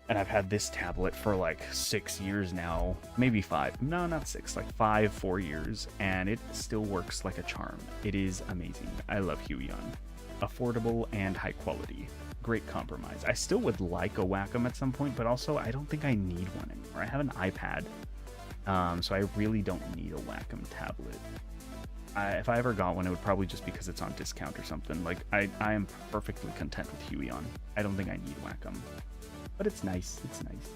And I've had this tablet for like 6 years now, maybe 5. No, not 6, like 4 years, and it still works like a charm. It is amazing. I love Huion. Affordable and high quality. Great compromise. I still would like a Wacom at some point, but also I don't think I need one anymore. I have an iPad, so I really don't need a Wacom tablet. If I ever got one, it would probably just because it's on discount or something. Like, I am perfectly content with Huion. I don't think I need Wacom. But it's nice. It's nice.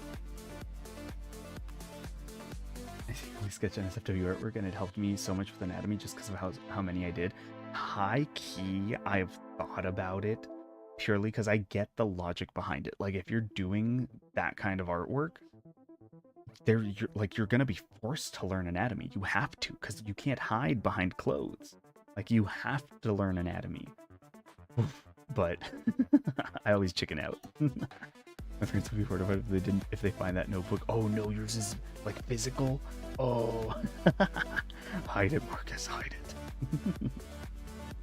I really sketch NSFW artwork, and it helped me so much with anatomy just because of how many I did. High key, I've thought about it purely because I get the logic behind it. Like, if you're doing that kind of artwork, you're gonna be forced to learn anatomy. You have to, because you can't hide behind clothes. Like, you have to learn anatomy. But I always chicken out. My friends would be horrified if they find that notebook. Oh no, yours is like physical. Oh, hide it, Marcus, hide it.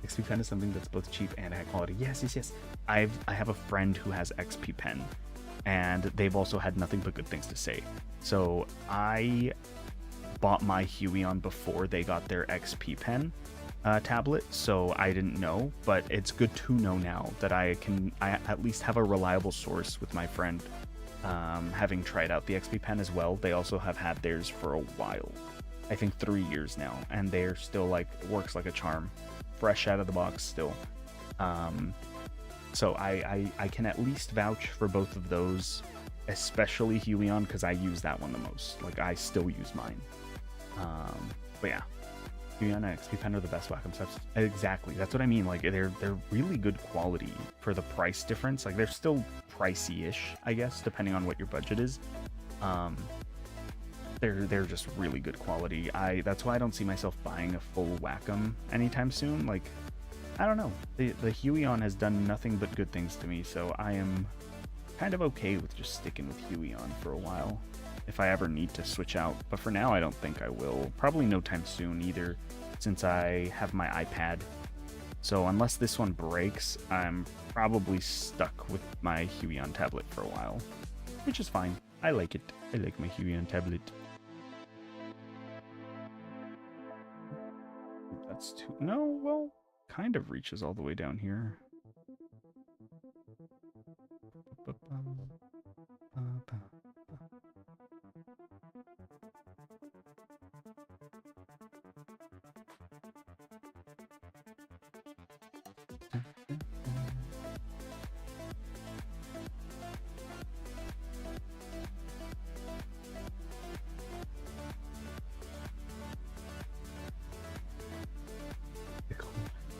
XP Pen is something that's both cheap and high quality. Yes. I have a friend who has XP Pen, and they've also had nothing but good things to say. So I bought my Huion before they got their XP Pen tablet, so I didn't know, but it's good to know now that I at least have a reliable source with my friend, having tried out the XP Pen as well. They also have had theirs for a while, I think 3 years now, and they're still like, works like a charm, fresh out of the box still. So I can at least vouch for both of those, especially Huion, because I use that one the most. Like, I still use mine. But yeah, Huion and XP Pen are the best Wacom steps. Exactly, that's what I mean. Like, they're really good quality for the price difference. Like, they're still pricey-ish, I guess, depending on what your budget is. They're just really good quality. That's why I don't see myself buying a full Wacom anytime soon. Like, I don't know. The Huion has done nothing but good things to me, so I am kind of okay with just sticking with Huion for a while if I ever need to switch out. But for now, I don't think I will. Probably no time soon either, since I have my iPad. So unless this one breaks, I'm probably stuck with my Huion tablet for a while, which is fine. I like it. I like my Huey on tablet. That's too... No, well, kind of reaches all the way down here.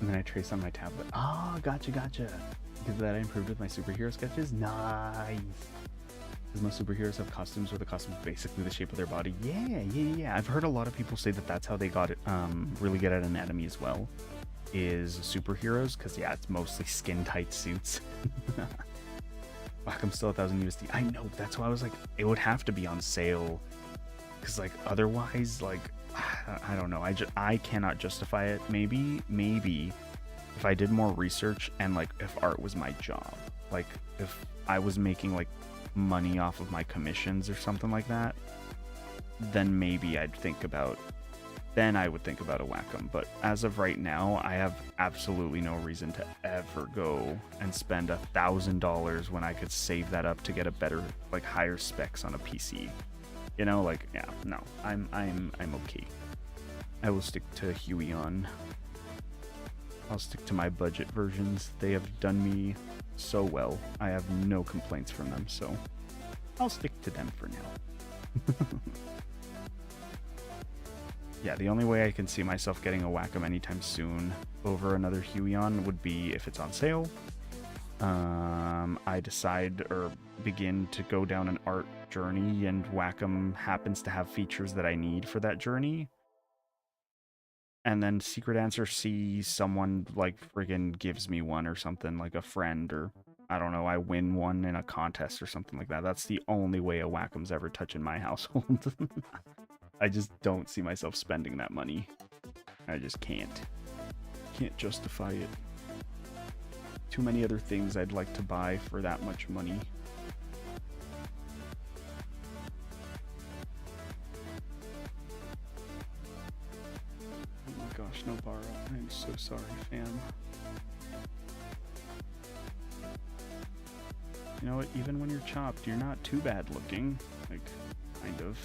And then I trace on my tablet. Oh, gotcha. Because of that I improved with my superhero sketches. Nice. Because most superheroes have costumes where the costume is basically the shape of their body. Yeah. I've heard a lot of people say that that's how they got it, really good at anatomy as well, is superheroes. Because, yeah, it's mostly skin-tight suits. Fuck, I'm still 1,000 USD. I know, that's why I was like, it would have to be on sale. Because, like, otherwise, like... I don't know. I cannot justify it. Maybe if I did more research and like if art was my job, like if I was making like money off of my commissions or something like that, then maybe I would think about a Wacom. But as of right now, I have absolutely no reason to ever go and spend $1,000 when I could save that up to get a better, like higher specs on a PC. You know, like, yeah, no, I'm okay. I will stick to Huey on. I'll stick to my budget versions. They have done me so well. I have no complaints from them, so I'll stick to them for now. Yeah, the only way I can see myself getting a Wacom anytime soon over another Huey on would be if it's on sale. I decide or begin to go down an art journey and Wacom happens to have features that I need for that journey. And then Secret Answer sees someone like friggin' gives me one or something, like a friend, or I don't know, I win one in a contest or something like that. That's the only way a Wacom's ever touching my household. I just don't see myself spending that money. I just can't justify it. Too many other things I'd like to buy for that much money. Oh my gosh, no Bara. I'm so sorry, fam. You know what, even when you're chopped, you're not too bad looking. Like, kind of.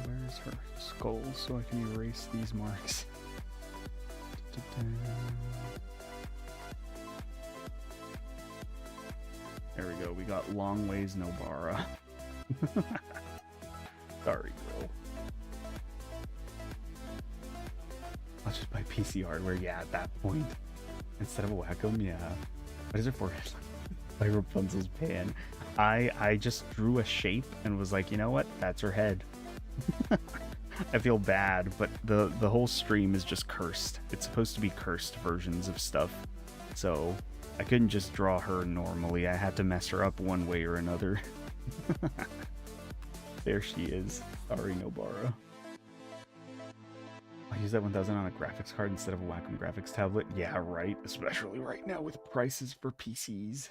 Where's her skull so I can erase these marks? There we go. We got long ways, no Bara. Sorry, girl. I'll just buy PC hardware. Yeah, at that point. Instead of a Wacom, yeah. What is it for? Like Rapunzel's pan. I just drew a shape and was like, you know what? That's her head. I feel bad, but the whole stream is just cursed. It's supposed to be cursed versions of stuff. So I couldn't just draw her normally. I had to mess her up one way or another. There she is. Sorry, no Bara. I'll use that 1,000 on a graphics card instead of a Wacom graphics tablet. Yeah, right. Especially right now with prices for PCs.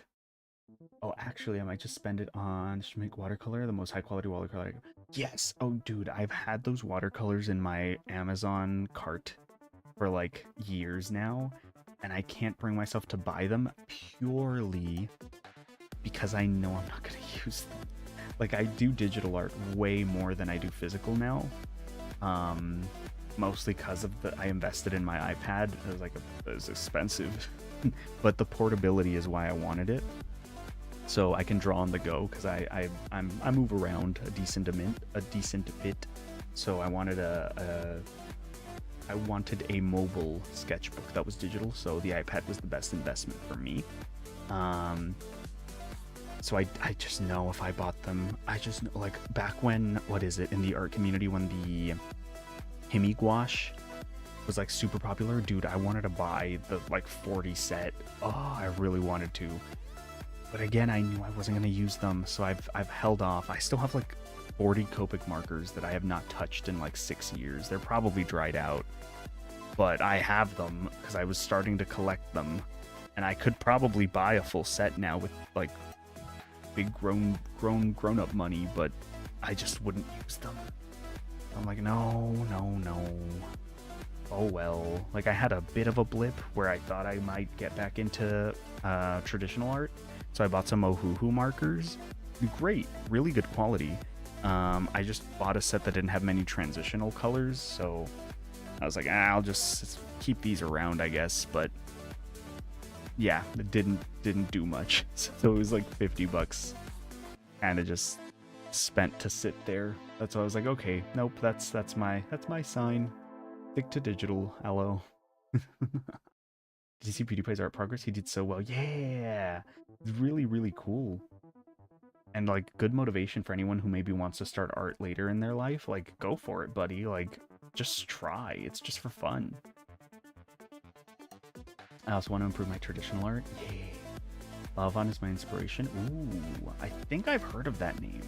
Oh, actually, I might just spend it on just make watercolor, the most high quality watercolor. Yes. Oh, dude, I've had those watercolors in my Amazon cart for like years now, and I can't bring myself to buy them purely because I know I'm not going to use them. Like, I do digital art way more than I do physical now. Mostly because of I invested in my iPad. It was expensive, but the portability is why I wanted it. So I can draw on the go because I move around a decent bit. So I wanted a mobile sketchbook that was digital. So the iPad was the best investment for me. So I just know if I bought them, I just know, like back when, what is it, in the art community when the Hemi gouache was like super popular, dude, I wanted to buy the like 40 set. Oh, I really wanted to. But again, I knew I wasn't going to use them, so I've held off. I still have like 40 Copic markers that I have not touched in like 6 years. They're probably dried out, but I have them because I was starting to collect them, and I could probably buy a full set now with like big grown up money, but I just wouldn't use them. I'm like, no. Oh well. Like, I had a bit of a blip where I thought I might get back into traditional art, so I bought some Ohuhu markers. Great, really good quality. I just bought a set that didn't have many transitional colors, so I was like, I'll just keep these around, I guess. But yeah, it didn't do much. So it was like $50, kind of just spent to sit there. That's why I was like, okay, nope, that's my sign. Stick to digital, Aloe. Did you see PewDiePie's art progress? He did so well. Yeah, it's really cool. And like, good motivation for anyone who maybe wants to start art later in their life. Like, go for it, buddy. Like, just try. It's just for fun. I also want to improve my traditional art. Yay. Lavon is my inspiration. Ooh, I think I've heard of that name.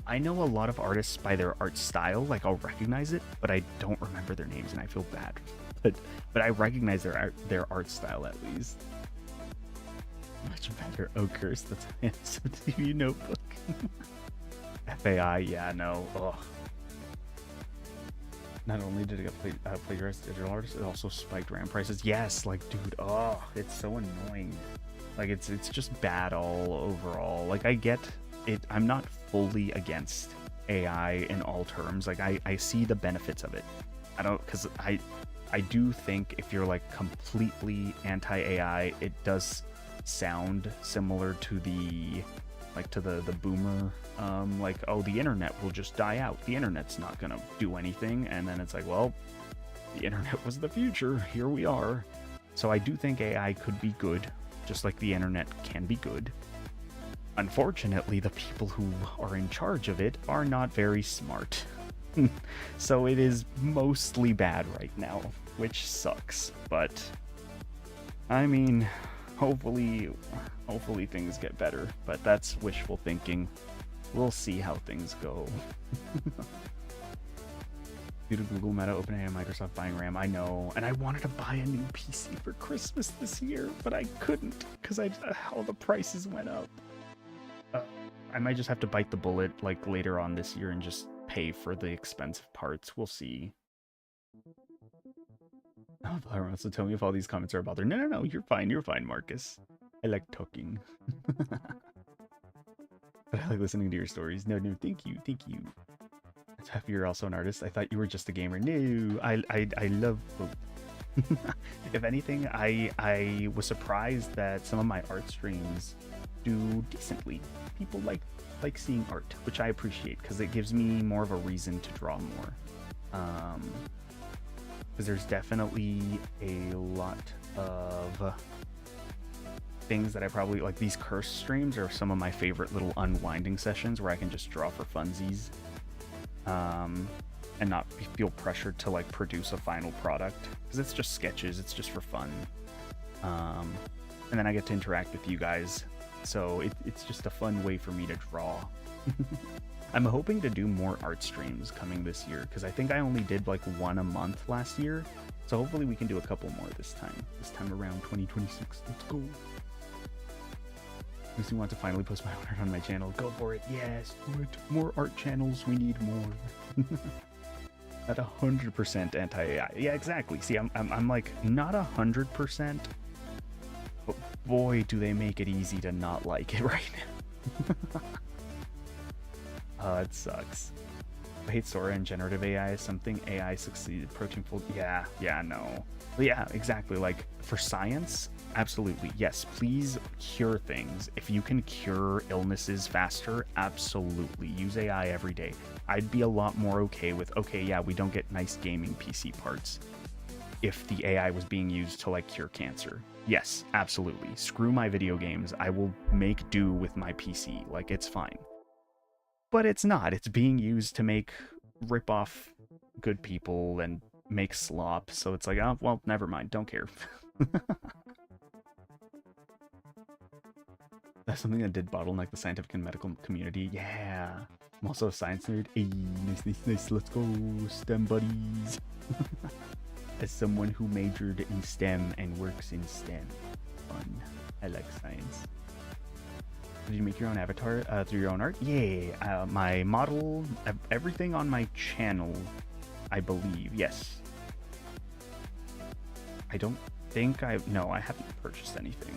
I know a lot of artists by their art style. Like, I'll recognize it, but I don't remember their names, and I feel bad. But I recognize their art style at least. Much better. Oh, curse. That's a handsome TV notebook. FAI, yeah, no. Ugh. Not only did it get plagiarized digital artists, it also spiked RAM prices. Yes, like, dude, oh, it's so annoying. Like, it's just bad all overall. Like, I get it. I'm not fully against AI in all terms. Like, I see the benefits of it. Because I do think if you're like completely anti-AI, it does sound similar to the boomer like, oh, the internet will just die out, the internet's not gonna do anything, and then it's like, well, the internet was the future, here we are. So I do think AI could be good, just like the internet can be good. Unfortunately, the people who are in charge of it are not very smart. So it is mostly bad right now, which sucks. But I mean, hopefully things get better, but that's wishful thinking. We'll see how things go. Due to Google, Meta, OpenAI, and Microsoft buying RAM, I know, and I wanted to buy a new PC for Christmas this year, but I couldn't because all the prices went up. I might just have to bite the bullet like later on this year and just pay for the expensive parts. We'll see. Oh, Flower wants to tell me if all these comments are about her. No, you're fine, Marcus. I like talking. But I like listening to your stories. No, thank you. It's happy you're also an artist. I thought you were just a gamer. No, I love both. If anything, I was surprised that some of my art streams do decently. People like seeing art, which I appreciate because it gives me more of a reason to draw more. Because there's definitely a lot of things that I probably like. These curse streams are some of my favorite little unwinding sessions where I can just draw for funsies, and not feel pressured to like produce a final product, because it's just sketches, it's just for fun. And then I get to interact with you guys, so it's just a fun way for me to draw. I'm hoping to do more art streams coming this year, because I think I only did like one a month last year, so hopefully we can do a couple more this time around 2026. Let's go. Makes me want to finally post my art on my channel. Go for it. Yes, do it. More art channels. We need more. At 100% anti-AI. Yeah, exactly. See, I'm like not 100%, but boy, do they make it easy to not like it right now. It sucks. I hate Sora and generative AI. Something AI succeeded. Protein fold. Yeah, no. But yeah, exactly. Like for science, absolutely. Yes, please cure things. If you can cure illnesses faster, absolutely. Use AI every day. I'd be a lot more okay with, okay, yeah, we don't get nice gaming PC parts if the AI was being used to like cure cancer. Yes, absolutely. Screw my video games. I will make do with my PC. Like, it's fine. But it's not. It's being used to rip off good people and make slop, so it's like, oh, well, never mind, don't care. That's something that did bottleneck the scientific and medical community. Yeah. I'm also a science nerd. Hey, nice. Let's go, STEM buddies. As someone who majored in STEM and works in STEM. Fun. I like science. Did you make your own avatar through your own art? Yeah. My model, everything on my channel, I believe. Yes. I don't think no, I haven't purchased anything.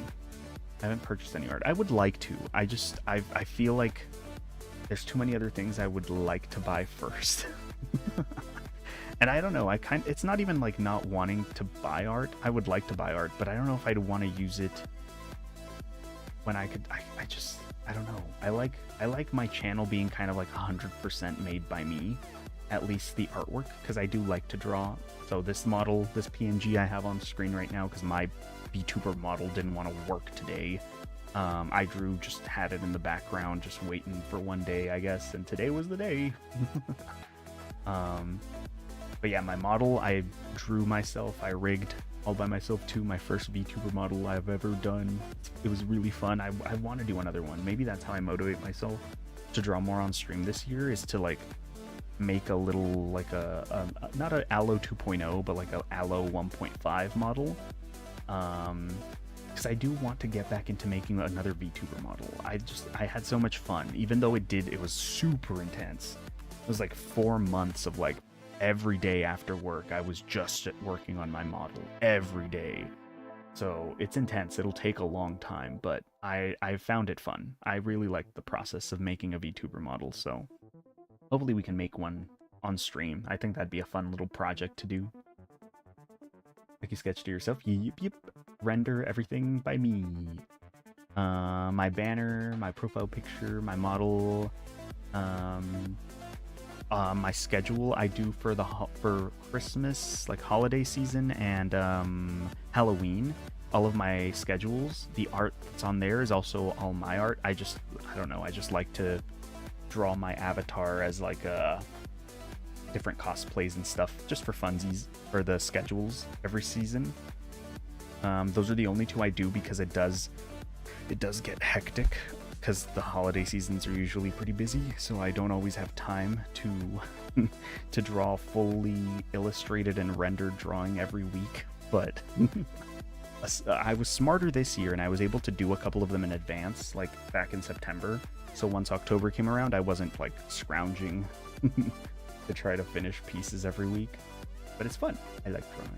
I haven't purchased any art. I would like to. I feel like there's too many other things I would like to buy first. And I don't know, it's not even like not wanting to buy art. I would like to buy art, but I don't know if I'd want to use it when I could. I don't know. I like my channel being kind of like 100% made by me, at least the artwork, because I do like to draw. So this model, this PNG I have on screen right now, because my vtuber model didn't want to work today. I just had it in the background, just waiting for one day, I guess, and today was the day. But yeah, my model, I drew myself, I rigged all by myself too, my first VTuber model I've ever done. It was really fun. I want to do another one. Maybe that's how I motivate myself to draw more on stream this year, is to like make a little, like not a Alo 2.0, but like a Alo 1.5 model. Because I do want to get back into making another VTuber model. I had so much fun, even though it was super intense. It was like 4 months of like every day after work, I was just working on my model every day. So it's intense. It'll take a long time, but I found it fun. I really liked the process of making a VTuber model, so hopefully we can make one on stream. I think that'd be a fun little project to do. Like you sketched to yourself? Yep. Render everything by me. My banner, my profile picture, my model, my schedule I do for Christmas, like holiday season, and Halloween. All of my schedules, the art that's on there is also all my art. I don't know, I just like to draw my avatar as like different cosplays and stuff, just for funsies, for the schedules every season. Those are the only two I do, because it does get hectic, because the holiday seasons are usually pretty busy, so I don't always have time to to draw fully illustrated and rendered drawing every week. But I was smarter this year, and I was able to do a couple of them in advance, like back in September. So once October came around, I wasn't like scrounging to try to finish pieces every week. But it's fun. I like drawing.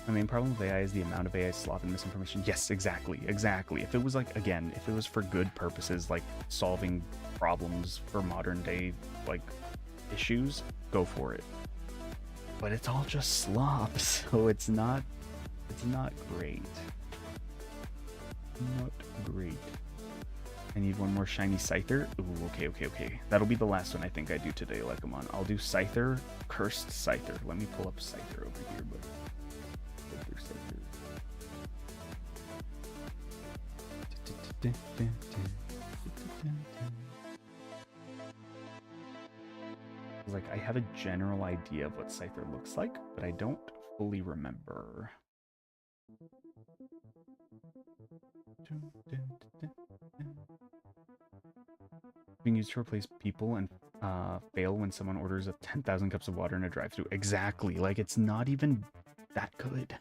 My main problem with AI is the amount of AI slop and misinformation. Yes, exactly. If it was like, again, if it was for good purposes, like solving problems for modern day like issues, go for it. But it's all just slop, so it's not great. Not great. I need one more shiny Scyther. Ooh, okay. That'll be the last one I think I do today, like I'm on. I'll do Scyther, Cursed Scyther. Let me pull up Scyther over here, but like, I have a general idea of what Scyther looks like, but I don't fully remember. Being used to replace people and fail when someone orders a 10,000 cups of water in a drive-thru. Exactly. Like, it's not even that good.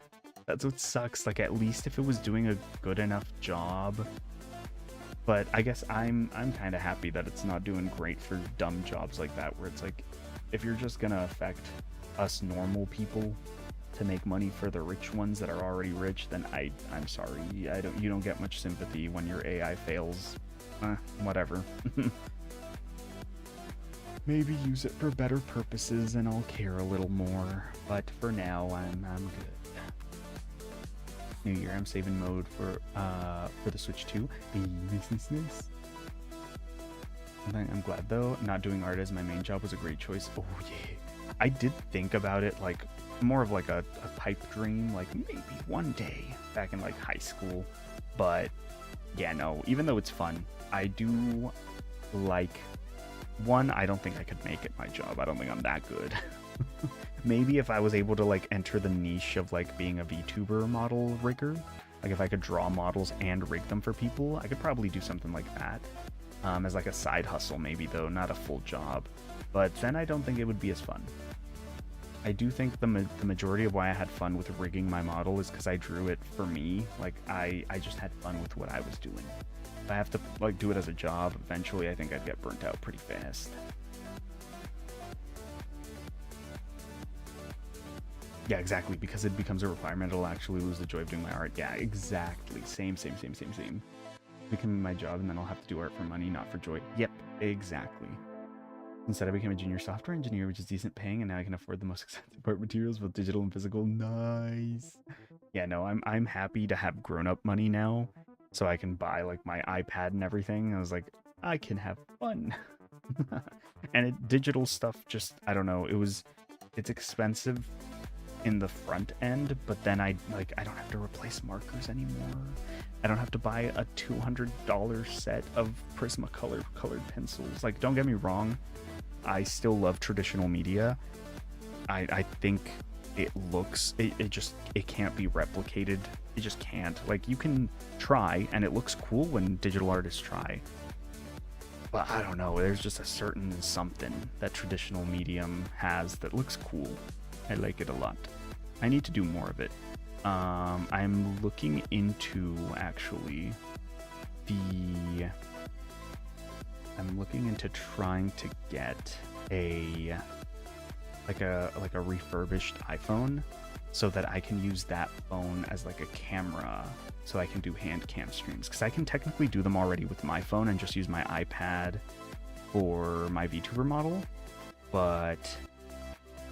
That's what sucks. Like, at least if it was doing a good enough job. But I guess I'm kind of happy that it's not doing great for dumb jobs like that, where it's like, if you're just gonna affect us normal people to make money for the rich ones that are already rich, then I'm sorry. You don't get much sympathy when your AI fails. Whatever. Maybe use it for better purposes and I'll care a little more. But for now, I'm good. New year, I'm saving mode for the Switch 2. Nice. I'm glad though. Not doing art as my main job was a great choice. Oh yeah. I did think about it, like more of like a pipe dream, like maybe one day back in like high school. But yeah, no, even though it's fun, I do like, one, I don't think I could make it my job. I don't think I'm that good. Maybe if I was able to like enter the niche of like being a VTuber model rigger, like if I could draw models and rig them for people, I could probably do something like that. As like a side hustle maybe though, not a full job. But then I don't think it would be as fun. I do think the majority of why I had fun with rigging my model is because I drew it for me. Like I just had fun with what I was doing. If I have to like do it as a job, eventually I think I'd get burnt out pretty fast. Yeah, exactly, because it becomes a requirement, I'll actually lose the joy of doing my art. Yeah, exactly. Same. Becoming my job, and then I'll have to do art for money, not for joy. Yep, exactly. Instead, I became a junior software engineer, which is decent paying, and now I can afford the most expensive art materials, both digital and physical. Nice. Yeah, no, I'm happy to have grown-up money now, so I can buy, like, my iPad and everything. I was like, I can have fun. And digital stuff just, I don't know, it's expensive in the front end, but then I don't have to replace markers anymore. I don't have to buy a $200 set of Prismacolor colored pencils. Like, don't get me wrong, I still love traditional media. I think it can't be replicated. It just can't. Like, you can try, and it looks cool when digital artists try. But I don't know, there's just a certain something that traditional medium has that looks cool. I like it a lot. I need to do more of it. I'm looking into actually I'm looking into trying to get a refurbished iPhone so that I can use that phone as like a camera, so I can do hand cam streams, because I can technically do them already with my phone and just use my iPad for my VTuber model, but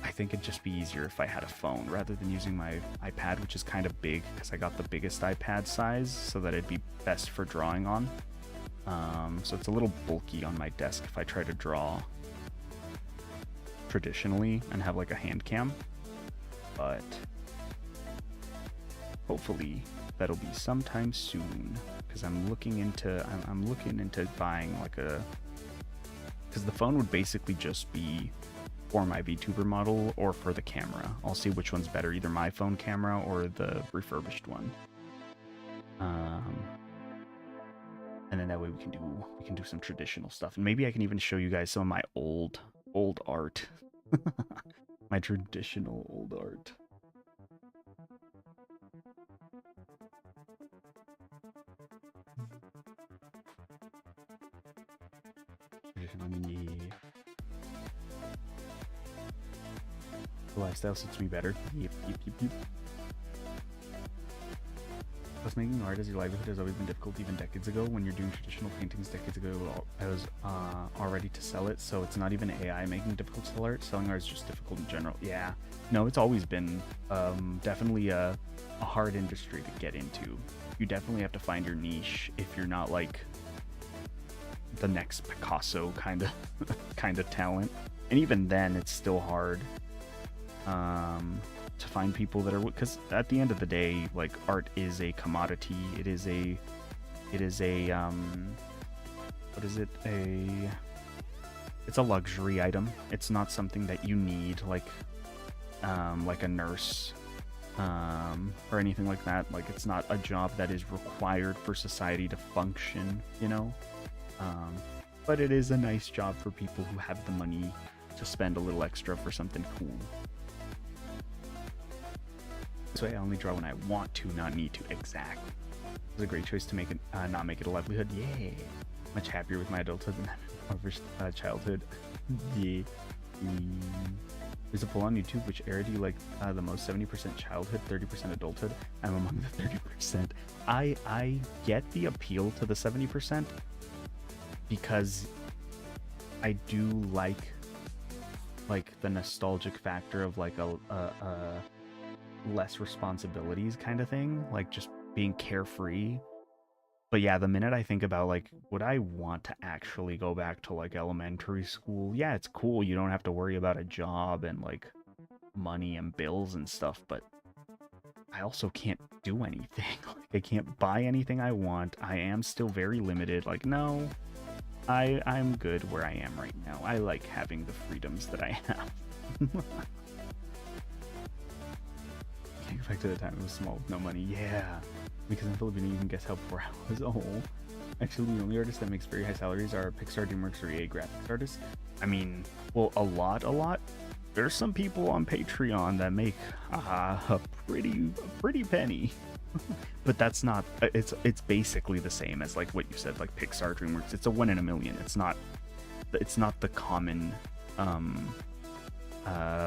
I think it'd just be easier if I had a phone rather than using my iPad, which is kind of big because I got the biggest iPad size so that it'd be best for drawing on. So it's a little bulky on my desk if I try to draw traditionally and have like a hand cam, but hopefully that'll be sometime soon, because I'm looking into buying like because the phone would basically just be for my VTuber model or for the camera. I'll see which one's better, either my phone camera or the refurbished one. And then that way we can do some traditional stuff, and maybe I can even show you guys some of my old art. My traditional old art. The lifestyle suits me better. Yep. Plus, making art as your livelihood has always been difficult even decades ago. When you're doing traditional paintings decades ago, I was already to sell it, so it's not even AI making difficult to sell art. Selling art is just difficult in general. Yeah, no, it's always been definitely a hard industry to get into. You definitely have to find your niche if you're not like the next Picasso kind of talent, and even then, it's still hard to find people that are, because at the end of the day, like, art is a commodity. It's a luxury item. It's not something that you need like a nurse or anything like that. Like, it's not a job that is required for society to function, you know. But it is a nice job for people who have the money to spend a little extra for something cool. This way I only draw when I want to, not need to. Exactly. It's a great choice to make it, not make it a livelihood. Yeah. Much happier with my adulthood than over childhood. Yeah. There's a poll on YouTube. Which era do you like the most? 70% childhood, 30% adulthood. I'm among the 30%. I get the appeal to the 70% because I do like the nostalgic factor of like a less responsibilities kind of thing, like just being carefree. But yeah, the minute I think about like, would I want to actually go back to like elementary school? Yeah, it's cool. You don't have to worry about a job and like money and bills and stuff, but I also can't do anything. Like, I can't buy anything I want. I am still very limited. Like, no, I'm good where I am right now. I like having the freedoms that I have. fact at the time it was small with no money. Yeah, because in Filipino you can guess how poor I was. Oh, actually the only artists that makes very high salaries are Pixar, DreamWorks, or EA graphics artists. I mean, well, a lot. There's some people on Patreon that make a pretty penny. But that's not, it's basically the same as like what you said, like Pixar, DreamWorks. It's a 1 in a million. It's not the common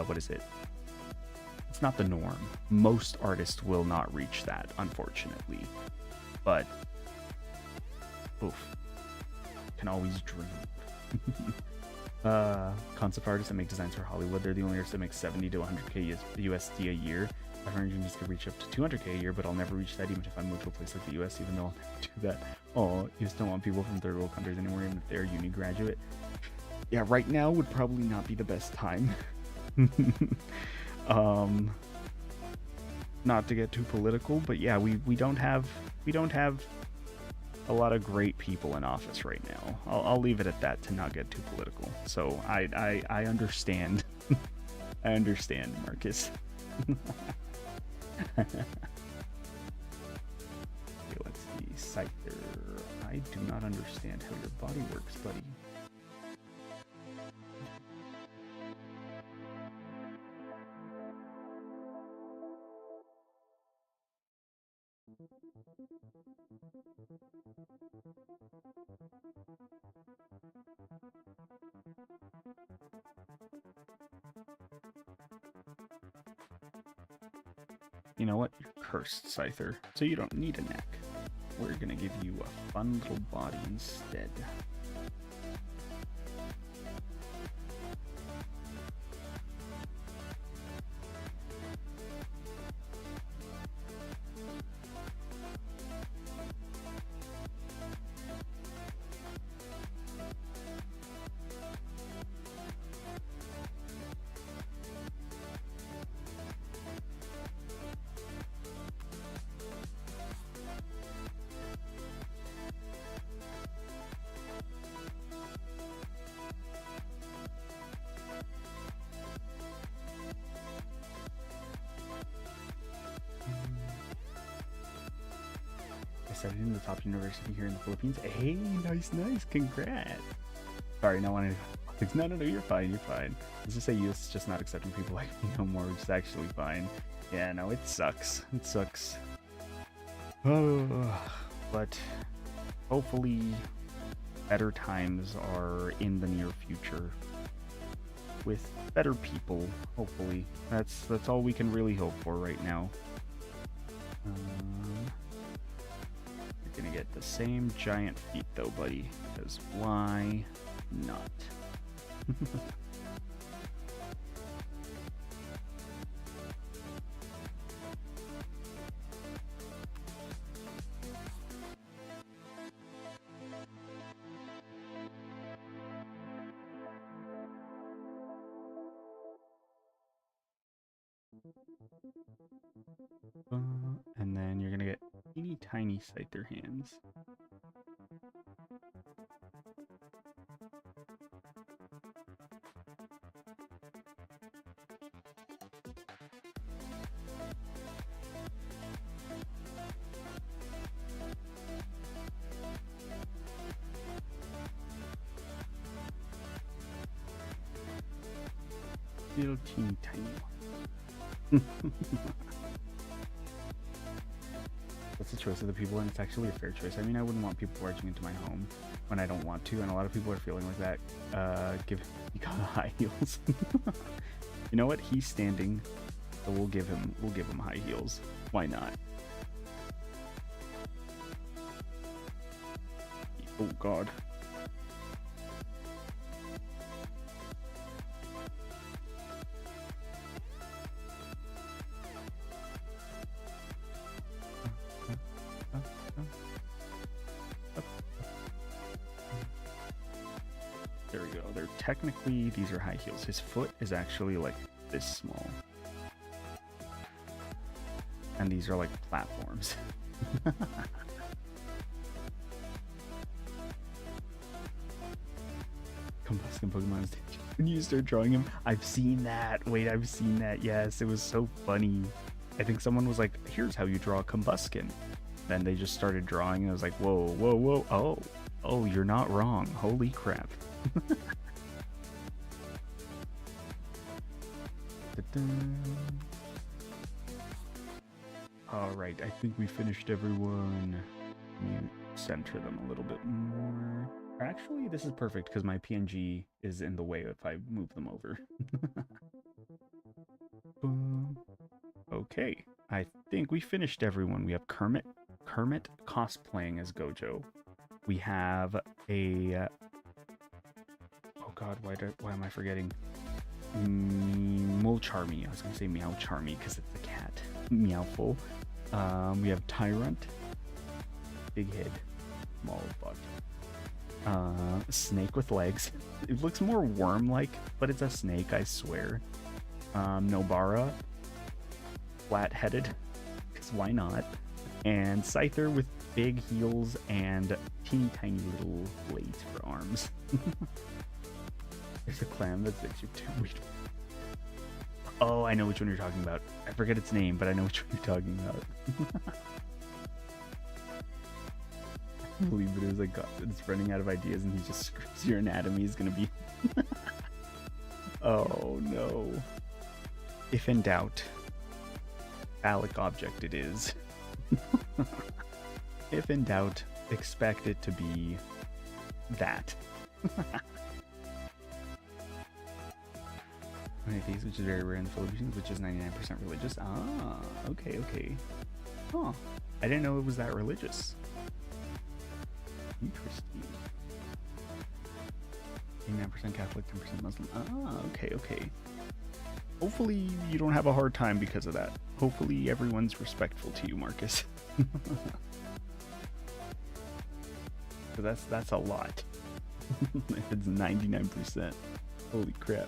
what is it? It's not the norm. Most artists will not reach that, unfortunately. But oof, can always dream. Concept artists that make designs for Hollywood, they're the only artists that make 70 to 100k USD a year. Foreign engineers could reach up to 200k a year, but I'll never reach that even if I move to a place like the US, even though I'll do that. Oh, you still want people from third world countries anywhere, even if they're a uni graduate? Yeah, right now would probably not be the best time. Not to get too political, but yeah, we don't have a lot of great people in office right now. I'll leave it at that to not get too political. So I understand. I understand, Marcus. Okay, let's see. Scyther. I do not understand how your body works, buddy. You know what? You're cursed, Scyther, so you don't need a neck. We're gonna give you a fun little body instead. Studied in the top university here in the Philippines. Hey, nice, congrats. Sorry, no one. No, you're fine. Let's just say US is just not accepting people like me no more, which is actually fine. Yeah, no, it sucks. Oh, but hopefully better times are in the near future with better people. Hopefully, that's all we can really hope for right now. Gonna get the same giant feet though, buddy, because why not? And then you're gonna get teeny tiny Scyther hands. Little teeny tiny one. That's the choice of the people, and it's actually a fair choice. I mean, I wouldn't want people barging into my home when I don't want to, and a lot of people are feeling like that. He got high heels. You know what? He's standing, so we'll give him high heels. Why not? Oh God. There we go. They're technically, these are high heels. His foot is actually like this small. And these are like platforms. Combusting Pokemon stage. When you start drawing him, I've seen that. Wait, I've seen that. Yes, it was so funny. I think someone was like, here's how you draw a combuskin. Then they just started drawing, and I was like, whoa, whoa, whoa. Oh, you're not wrong. Holy crap. Alright, I think we finished everyone. Let me center them a little bit more. Actually, this is perfect because my PNG is in the way if I move them over. Boom. Okay, I think we finished everyone. We have Kermit cosplaying as Gojo. We have a... oh god, why am I forgetting? Charmy. I was gonna say Meow Charmy because it's a cat. Meowful. We have Tyrant. Big head. Small butt. Snake with legs. It looks more worm-like, but it's a snake, I swear. Nobara. Flat-headed, because why not? And Scyther with big heels and teeny tiny little blades for arms. There's a clam that thinks you're too weird. Oh, I know which one you're talking about. I forget its name, but I know which one you're talking about. I believe it was like, God, it's running out of ideas and he just screams your anatomy is gonna be... oh no. If in doubt, phallic object it is. If in doubt, expect it to be that. Face, which is very rare in the Philippines, which is 99% religious. Ah, okay. Huh. I didn't know it was that religious. Interesting. 89% Catholic, 10% Muslim. Ah, okay. Hopefully you don't have a hard time because of that. Hopefully everyone's respectful to you, Marcus. So that's a lot. It's 99%. Holy crap.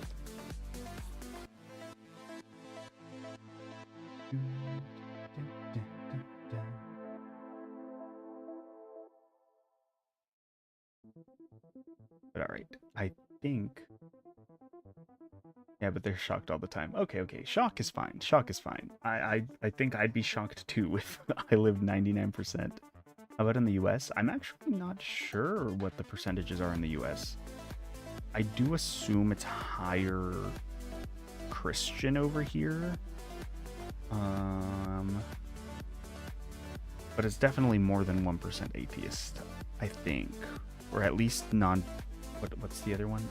But alright, I think... yeah, but they're shocked all the time. Okay, shock is fine. I think I'd be shocked too if I lived 99%. How about in the US? I'm actually not sure what the percentages are in the US. I do assume it's higher Christian over here. But it's definitely more than 1% atheist, I think. Or at least what's the other one?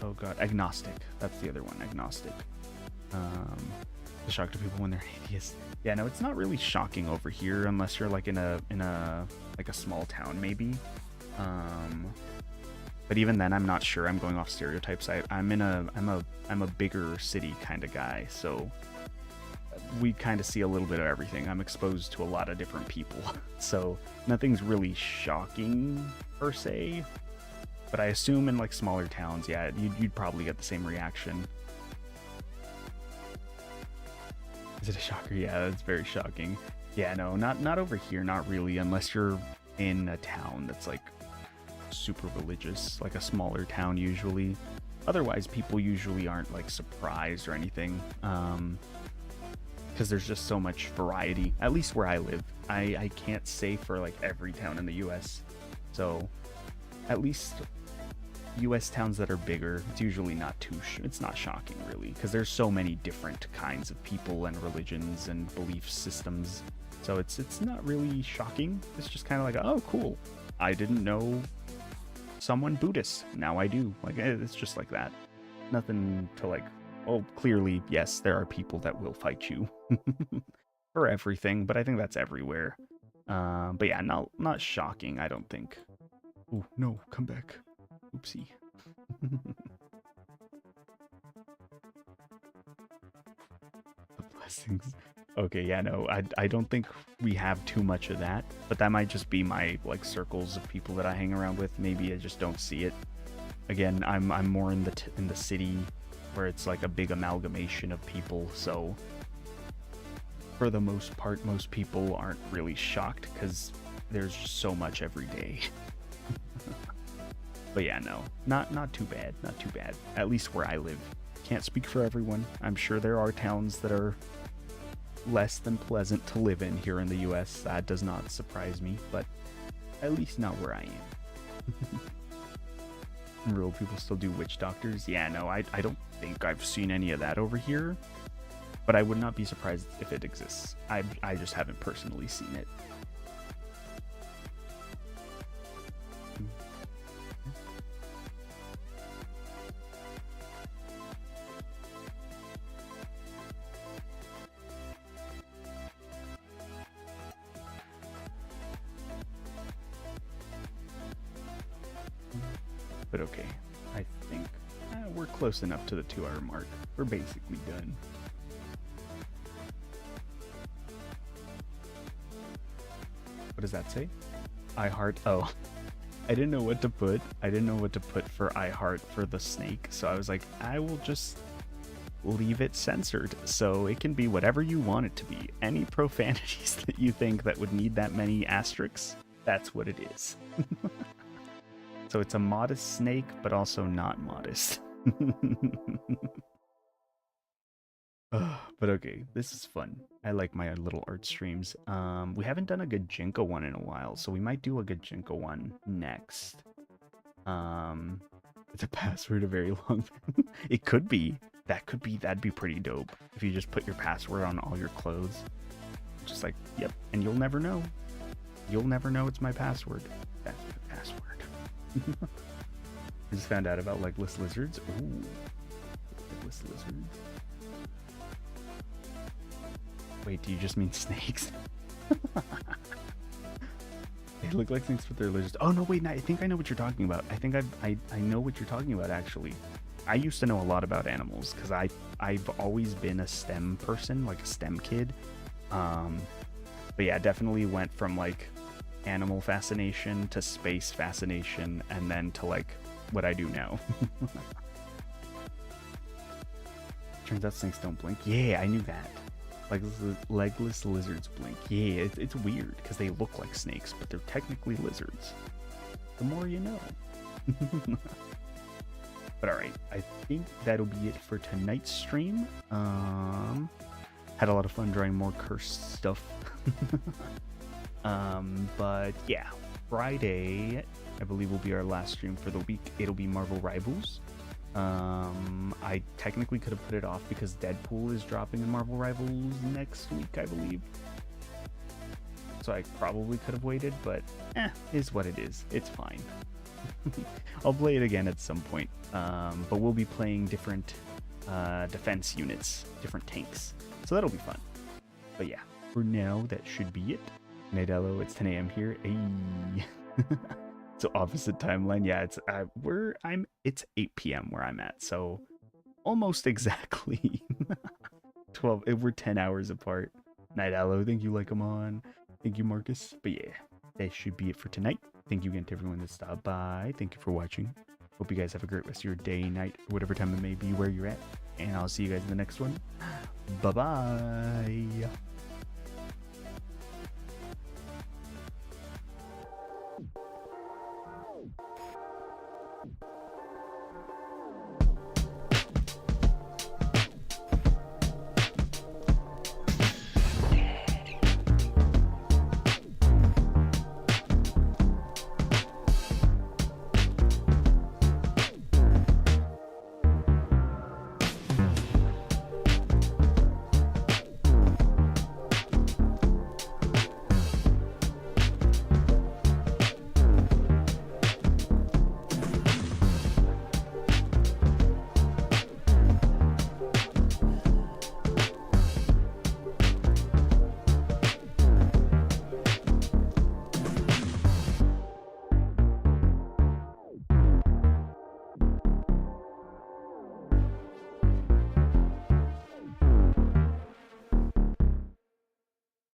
Oh god, agnostic. That's the other one, agnostic. The shock to people when they're atheists. Yeah, no, it's not really shocking over here unless you're like in a like a small town maybe. But even then, I'm not sure. I'm going off stereotypes. I'm a bigger city kind of guy, so we kind of see a little bit of everything. I'm exposed to a lot of different people, so nothing's really shocking per se. But I assume in like smaller towns, yeah, you'd probably get the same reaction. Is it a shocker? Yeah, that's very shocking. Yeah, no, not over here, not really, unless you're in a town that's like super religious, like a smaller town usually. Otherwise, people usually aren't like surprised or anything, because there's just so much variety, at least where I live. I can't say for like every town in the US, so at least US towns that are bigger, it's usually not it's not shocking really, because there's so many different kinds of people and religions and belief systems, so it's not really shocking. It's just kind of like, oh cool, I didn't know someone Buddhist, now I do. Like, it's just like that. Nothing to like, oh, clearly yes, there are people that will fight you for everything, but I think that's everywhere. But yeah, not shocking, I don't think. Oh no, come back. Oopsie. The blessings. Okay, yeah, no, I don't think we have too much of that, but that might just be my like circles of people that I hang around with. Maybe I just don't see it. Again, I'm more in the city where it's like a big amalgamation of people, so for the most part, most people aren't really shocked because there's just so much every day. But yeah, no, not too bad, not too bad. At least where I live. Can't speak for everyone. I'm sure there are towns that are less than pleasant to live in here in the US. That does not surprise me, but at least not where I am. Rural people still do witch doctors. Yeah, no, I don't think I've seen any of that over here, but I would not be surprised if it exists. I just haven't personally seen it. But okay, I think we're close enough to the 2-hour mark. We're basically done. What does that say? I heart. Oh, I didn't know what to put. I didn't know what to put for I heart for the snake. So I was like, I will just leave it censored. So it can be whatever you want it to be. Any profanities that you think that would need that many asterisks, that's what it is. So it's a modest snake, but also not modest. But okay, this is fun. I like my little art streams. We haven't done a Gajinka one in a while, so we might do a Gajinka one next. It's a password, a very long. It could be. That'd be pretty dope if you just put your password on all your clothes. Just like, yep, and you'll never know. You'll never know it's my password. That's my password. I just found out about legless lizards. Ooh, legless lizards. Wait, do you just mean snakes? They look like snakes, but they're lizards. Oh no, wait, I think I know what you're talking about. I think I know what you're talking about actually. I used to know a lot about animals because I've always been a STEM person, like a STEM kid. But yeah, definitely went from like animal fascination to space fascination and then to like what I do now. Turns out snakes don't blink. Yeah, I knew that. Legless lizards blink. Yeah, it's weird because they look like snakes, but they're technically lizards. The more you know. But alright, I think that'll be it for tonight's stream. Had a lot of fun drawing more cursed stuff. But yeah, Friday, I believe, will be our last stream for the week. It'll be Marvel Rivals. I technically could have put it off because Deadpool is dropping in Marvel Rivals next week, I believe. So I probably could have waited, but is what it is. It's fine. I'll play it again at some point. But we'll be playing different defense units, different tanks. So that'll be fun. But yeah, for now, that should be it. Nidello, it's 10 a.m. here. Ayy. So opposite timeline. Yeah, it's 8 p.m. where I'm at. So almost exactly 12. We're 10 hours apart. Nidello, thank you, like I'm on. Thank you, Marcus. But yeah, that should be it for tonight. Thank you again to everyone that stopped by. Thank you for watching. Hope you guys have a great rest of your day, night, whatever time it may be where you're at. And I'll see you guys in the next one. Bye-bye.